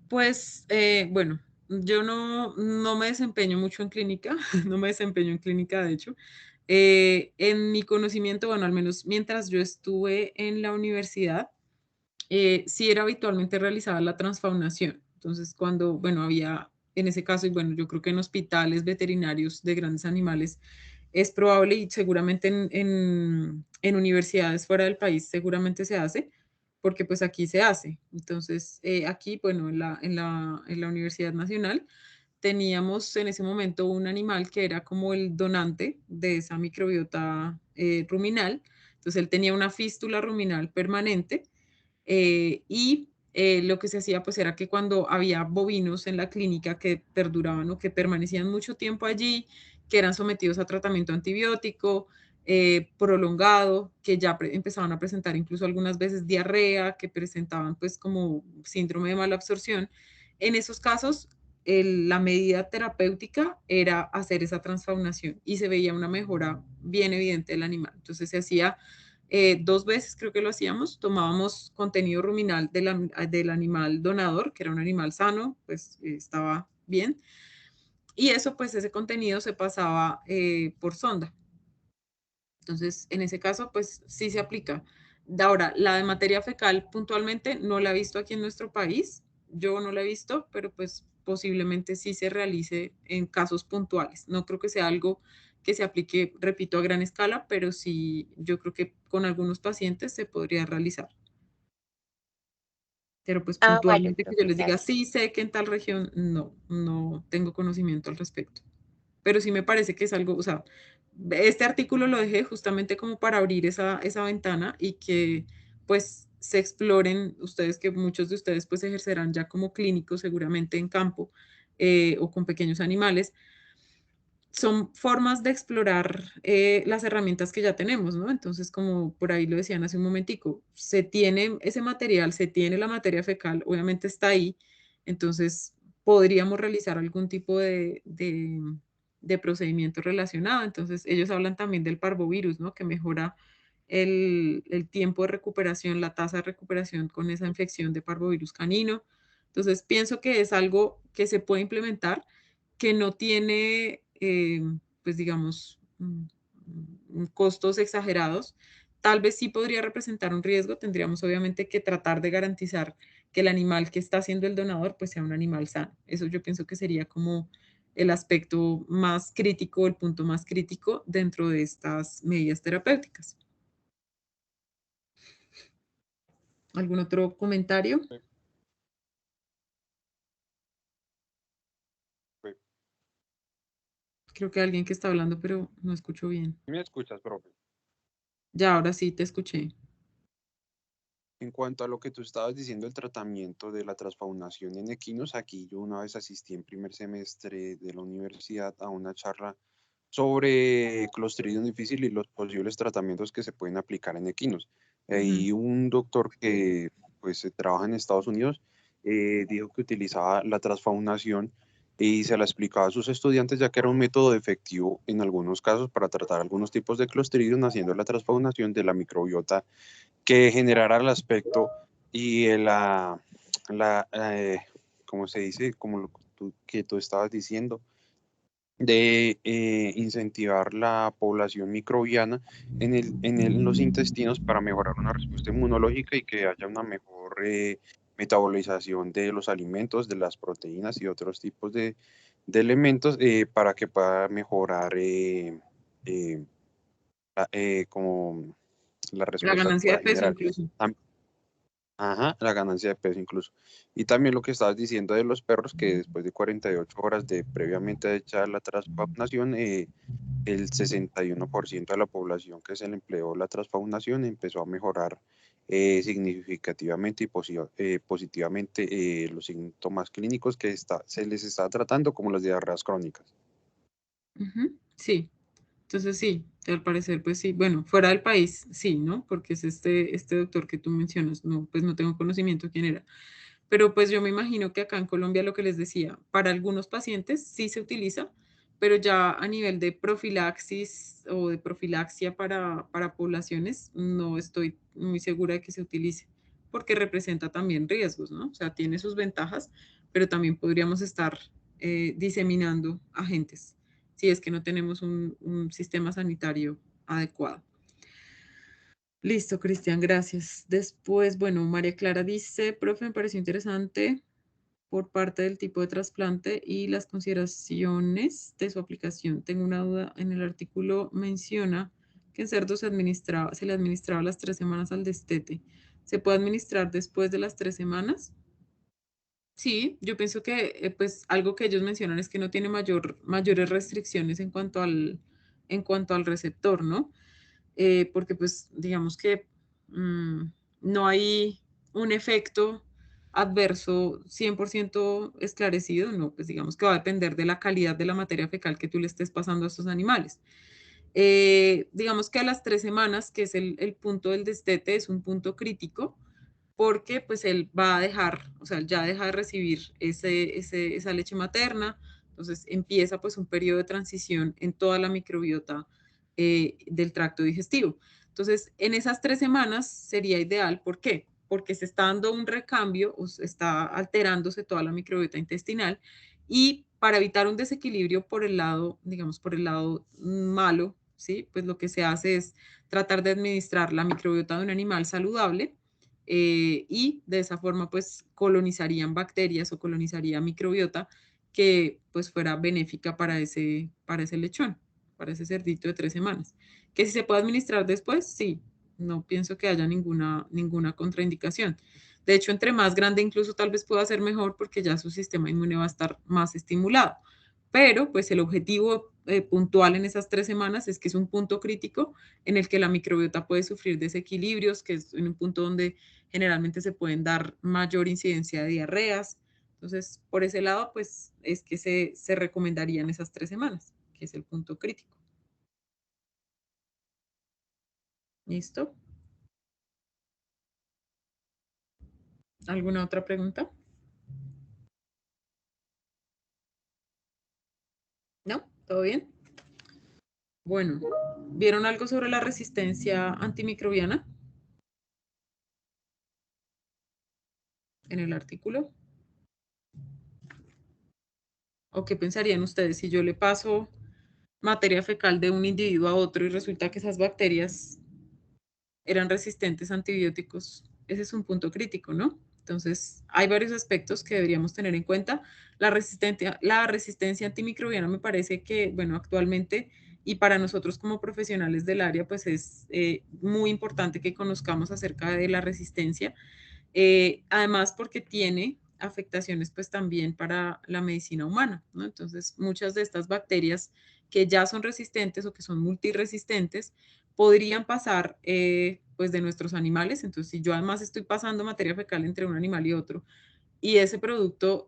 [SPEAKER 1] Pues bueno, yo no me desempeño mucho en clínica, no me desempeño en clínica, de hecho. En mi conocimiento, bueno, al menos mientras yo estuve en la universidad, sí era habitualmente realizada la transfaunación. Entonces, cuando, bueno, había, en ese caso, y bueno, yo creo que en hospitales veterinarios de grandes animales, es probable y seguramente en universidades fuera del país seguramente se hace, porque pues aquí se hace. Entonces, aquí, bueno, en la Universidad Nacional teníamos en ese momento un animal que era como el donante de esa microbiota ruminal. Entonces, él tenía una fístula ruminal permanente y lo que se hacía pues era que cuando había bovinos en la clínica que perduraban o que permanecían mucho tiempo allí, que eran sometidos a tratamiento antibiótico prolongado, que ya empezaban a presentar incluso algunas veces diarrea, que presentaban pues como síndrome de mala absorción, en esos casos la medida terapéutica era hacer esa transfaunación y se veía una mejora bien evidente del animal. Entonces se hacía 2 veces, creo que lo hacíamos, tomábamos contenido ruminal del animal donador, que era un animal sano, pues estaba bien, y eso, pues ese contenido se pasaba por sonda. Entonces, en ese caso, pues sí se aplica. Ahora, la de materia fecal puntualmente no la he visto aquí en nuestro país, yo no la he visto, pero pues posiblemente sí se realice en casos puntuales. No creo que sea algo que se aplique, repito, a gran escala, pero sí yo creo que con algunos pacientes se podría realizar. Pero pues
[SPEAKER 6] Ah, vale,
[SPEAKER 1] puntualmente que yo
[SPEAKER 6] profe,
[SPEAKER 1] les diga,
[SPEAKER 6] gracias.
[SPEAKER 1] sí sé que en tal región, no tengo conocimiento al respecto. Pero sí me parece que es algo, o sea, este artículo lo dejé justamente como para abrir esa ventana y que pues se exploren ustedes, que muchos de ustedes pues ejercerán ya como clínicos seguramente en campo o con pequeños animales, son formas de explorar las herramientas que ya tenemos, ¿no? Entonces, como por ahí lo decían hace un momentico, se tiene ese material, se tiene la materia fecal, obviamente está ahí, entonces podríamos realizar algún tipo de procedimiento relacionado. Entonces, ellos hablan también del parvovirus, ¿no? Que mejora el tiempo de recuperación, la tasa de recuperación con esa infección de parvovirus canino. Entonces, pienso que es algo que se puede implementar, que no tiene, pues digamos, costos exagerados. Tal vez sí podría representar un riesgo, tendríamos obviamente que tratar de garantizar que el animal que está siendo el donador pues sea un animal sano. Eso yo pienso que sería como el aspecto más crítico, el punto más crítico dentro de estas medidas terapéuticas. ¿Algún otro comentario?
[SPEAKER 8] Pues,
[SPEAKER 1] Creo que alguien que está hablando, pero no escucho bien.
[SPEAKER 8] ¿me escuchas, profe?
[SPEAKER 1] Ya, ahora sí te escuché.
[SPEAKER 8] En cuanto a lo que tú estabas diciendo, el tratamiento de la transfaunación en equinos, aquí yo una vez asistí en primer semestre de la universidad a una charla sobre Clostridium difficile y los posibles tratamientos que se pueden aplicar en equinos.
[SPEAKER 1] Ujú.
[SPEAKER 8] Y un doctor que pues trabaja en Estados Unidos dijo que utilizaba la transfaunación y se la explicaba a sus estudiantes ya que era un método efectivo en algunos casos para tratar algunos tipos de Clostridium haciendo la transfaunación de la microbiota que generara el aspecto y ¿cómo se dice? Como que tú estabas diciendo, de incentivar la población microbiana en los intestinos para mejorar una respuesta inmunológica y que haya una mejor metabolización de los alimentos, de las proteínas y otros tipos de elementos para que pueda mejorar eh, como la
[SPEAKER 1] La
[SPEAKER 8] respuesta que
[SPEAKER 1] ganancia de
[SPEAKER 8] pueda
[SPEAKER 1] peso
[SPEAKER 8] generar.
[SPEAKER 1] incluso.
[SPEAKER 8] Ajá, la ganancia de peso incluso. Y también lo que estabas diciendo de los perros, que después de 48 horas de previamente hecha la transfaunación, el 61% de la población que se le empleó la transfaunación empezó a mejorar significativamente y positivamente los síntomas clínicos que se les está tratando, como las diarreas crónicas.
[SPEAKER 1] Ujú. Sí, entonces sí, al parecer, pues sí, bueno, fuera del país, sí, ¿no? Porque es este doctor que tú mencionas, no, pues no tengo conocimiento quién era. Pero pues yo me imagino que acá en Colombia lo que les decía, para algunos pacientes sí se utiliza, pero ya a nivel de profilaxis o de profilaxia para poblaciones, no estoy muy segura de que se utilice, porque representa también riesgos, ¿no? O sea, tiene sus ventajas, pero también podríamos estar diseminando agentes si es que no tenemos un sistema sanitario adecuado. Listo, Cristian, gracias. Después, bueno, María Clara dice, profe, me pareció interesante por parte del tipo de trasplante y las consideraciones de su aplicación. Tengo una duda. En el artículo menciona que en cerdo se le administraba las 3 semanas al destete. ¿Se puede administrar después de las 3 semanas? Sí, yo pienso que pues algo que ellos mencionan es que no tiene mayores restricciones en cuanto al receptor, ¿no? Porque pues digamos que no hay un efecto adverso 100% esclarecido, no, pues digamos que va a depender de la calidad de la materia fecal que tú le estés pasando a estos animales. Digamos que a las 3 semanas, que es el punto del destete, es un punto crítico, porque pues él va a dejar, o sea, ya deja de recibir esa leche materna, entonces empieza pues un periodo de transición en toda la microbiota del tracto digestivo. Entonces, en esas 3 semanas sería ideal, ¿por qué? Porque se está dando un recambio, o se está alterándose toda la microbiota intestinal, y para evitar un desequilibrio por el lado, digamos, por el lado malo, ¿sí? Pues lo que se hace es tratar de administrar la microbiota de un animal saludable, y de esa forma pues colonizarían bacterias o colonizaría microbiota que pues fuera benéfica para ese lechón, para ese cerdito de 3 semanas. Que si se puede administrar después, sí, no pienso que haya ninguna contraindicación. De hecho, entre más grande incluso tal vez pueda ser mejor porque ya su sistema inmune va a estar más estimulado. Pero pues el objetivo puntual en esas 3 semanas es que es un punto crítico en el que la microbiota puede sufrir desequilibrios, que es en un punto donde generalmente se pueden dar mayor incidencia de diarreas. Entonces, por ese lado, pues es que se recomendarían esas 3 semanas, que es el punto crítico. ¿Listo? ¿Alguna otra pregunta? ¿No? ¿Todo bien? Bueno, ¿vieron algo sobre la resistencia antimicrobiana en el artículo? ¿O qué pensarían ustedes si yo le paso materia fecal de un individuo a otro y resulta que esas bacterias eran resistentes a antibióticos? Ese es un punto crítico, ¿no? Entonces, hay varios aspectos que deberíamos tener en cuenta. La resistencia antimicrobiana me parece que, bueno, actualmente y para nosotros como profesionales del área, pues es muy importante que conozcamos acerca de la resistencia. Además, porque tiene afectaciones pues también para la medicina humana, ¿no? Entonces, muchas de estas bacterias que ya son resistentes o que son multiresistentes podrían pasar pues de nuestros animales. Entonces, si yo además estoy pasando materia fecal entre un animal y otro y ese producto,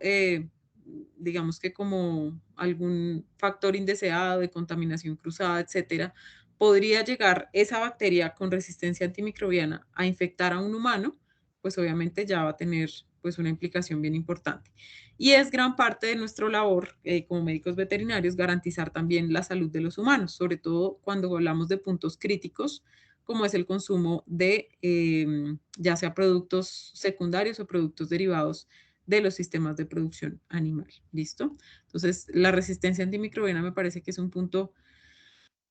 [SPEAKER 1] digamos que como algún factor indeseado de contaminación cruzada, etcétera, podría llegar esa bacteria con resistencia antimicrobiana a infectar a un humano, pues obviamente ya va a tener pues una implicación bien importante. Y es gran parte de nuestra labor como médicos veterinarios garantizar también la salud de los humanos, sobre todo cuando hablamos de puntos críticos, como es el consumo de ya sea productos secundarios o productos derivados de los sistemas de producción animal. ¿Listo? Entonces, la resistencia antimicrobiana me parece que es un punto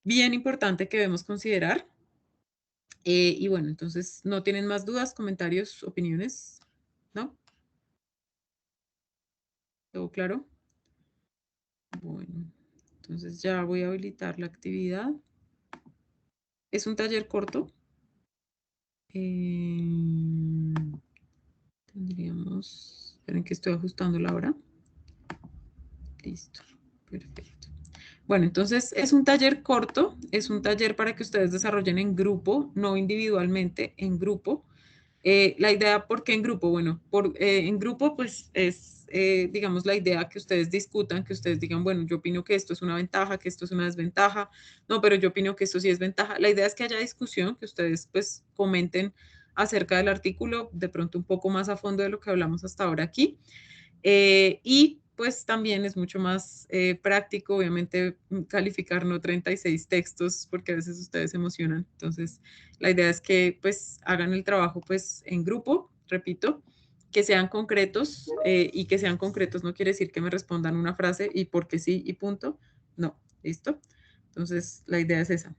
[SPEAKER 1] bien importante que debemos considerar. Y bueno, entonces, ¿no tienen más dudas, comentarios, opiniones? ¿No? ¿Todo claro? Bueno, entonces ya voy a habilitar la actividad. Es un taller corto. Tendríamos, esperen que estoy ajustando la hora. Listo, perfecto. Bueno, entonces es un taller corto, es un taller para que ustedes desarrollen en grupo, no individualmente, en grupo. La idea, ¿por qué en grupo? Bueno, en grupo pues es, digamos, la idea que ustedes discutan, que ustedes digan, bueno, yo opino que esto es una ventaja, que esto es una desventaja, no, pero yo opino que esto sí es ventaja. La idea es que haya discusión, que ustedes pues comenten acerca del artículo, de pronto un poco más a fondo de lo que hablamos hasta ahora aquí. Y pues pues también es mucho más práctico, obviamente, calificar no 36 textos, porque a veces ustedes se emocionan. Entonces, la idea es que pues hagan el trabajo pues en grupo, repito, que sean concretos, y que sean concretos no quiere decir que me respondan una frase y porque sí y punto. No, ¿listo? Entonces, la idea es esa.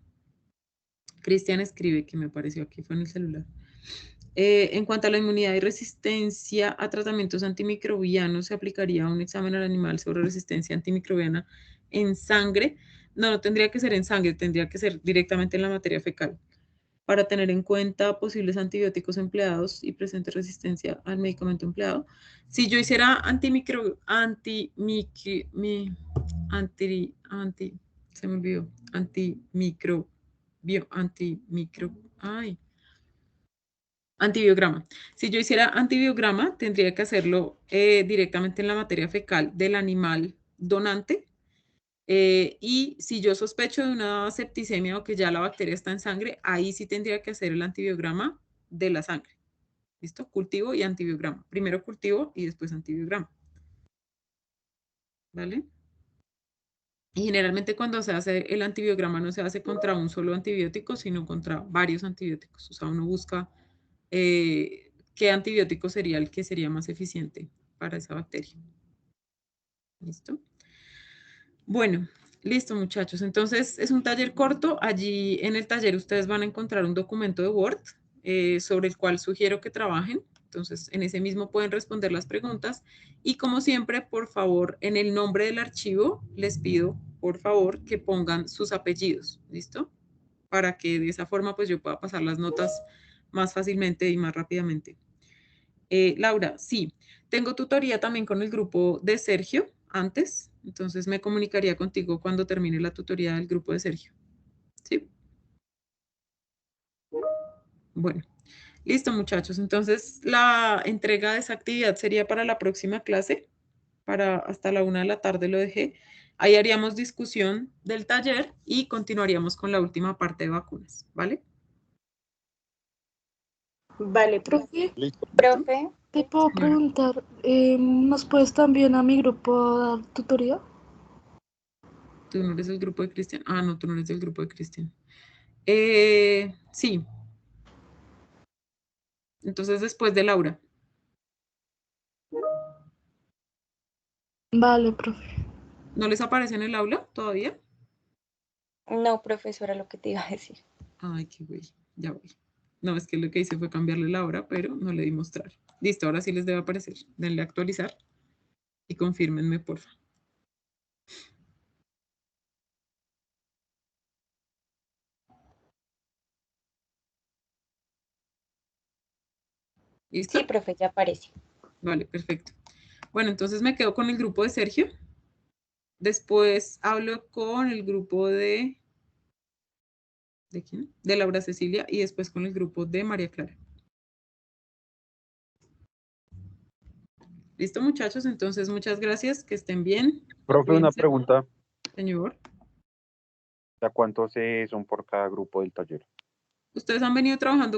[SPEAKER 1] Cristian escribe, que me apareció aquí, fue en el celular. En cuanto a la inmunidad y resistencia a tratamientos antimicrobianos, ¿se aplicaría un examen al animal sobre resistencia antimicrobiana en sangre? No, no tendría que ser en sangre, tendría que ser directamente en la materia fecal, para tener en cuenta posibles antibióticos empleados y presente resistencia al medicamento empleado. Si yo hiciera antibiograma. Si yo hiciera antibiograma, tendría que hacerlo directamente en la materia fecal del animal donante. Y si yo sospecho de una septicemia o que ya la bacteria está en sangre, ahí sí tendría que hacer el antibiograma de la sangre. ¿Listo? Cultivo y antibiograma. Primero cultivo y después antibiograma. ¿Vale? Y generalmente cuando se hace el antibiograma no se hace contra un solo antibiótico, sino contra varios antibióticos. O sea, uno busca qué antibiótico sería el que sería más eficiente para esa bacteria. ¿Listo? Bueno, listo muchachos. Entonces es un taller corto. Allí en el taller ustedes van a encontrar un documento de Word sobre el cual sugiero que trabajen. Entonces en ese mismo pueden responder las preguntas. Y como siempre, por favor, en el nombre del archivo les pido, por favor, que pongan sus apellidos. ¿Listo? Para que de esa forma pues yo pueda pasar las notas más fácilmente y más rápidamente. Laura, sí, tengo tutoría también con el grupo de Sergio antes, entonces me comunicaría contigo cuando termine la tutoría del grupo de Sergio. ¿Sí? Bueno, listo muchachos, entonces la entrega de esa actividad sería para la próxima clase, para hasta la 1 de la tarde lo dejé. Ahí haríamos discusión del taller y continuaríamos con la última parte de vacunas, ¿vale?
[SPEAKER 9] Vale, profe.
[SPEAKER 8] Listo.
[SPEAKER 6] Profe,
[SPEAKER 9] Te puedo preguntar, ¿nos puedes también a mi grupo dar tutoría?
[SPEAKER 1] ¿Tú no eres del grupo de Cristian? Ah, no, tú no eres del grupo de Cristian. Sí. Entonces después de Laura.
[SPEAKER 9] Vale, profe.
[SPEAKER 1] ¿No les aparece en el aula todavía?
[SPEAKER 6] no, profesora, lo que te iba a decir.
[SPEAKER 1] Ay, qué güey, ya voy. No, es que lo que hice fue cambiarle la hora, pero no le di mostrar. Listo, ahora sí les debe aparecer. Denle a actualizar y confírmenme, porfa. ¿Listo?
[SPEAKER 6] Sí, profe, ya aparece.
[SPEAKER 1] Vale, perfecto. Bueno, entonces me quedo con el grupo de Sergio. Después hablo con el grupo de... ¿De quién? De Laura Cecilia y después con el grupo de María Clara. ¿Listo, muchachos? Entonces, muchas gracias. Que estén bien.
[SPEAKER 8] Profe, una
[SPEAKER 1] Cuídense.
[SPEAKER 8] pregunta.
[SPEAKER 1] Señor.
[SPEAKER 8] ¿A cuántos son por cada grupo del taller?
[SPEAKER 1] Ustedes han venido trabajando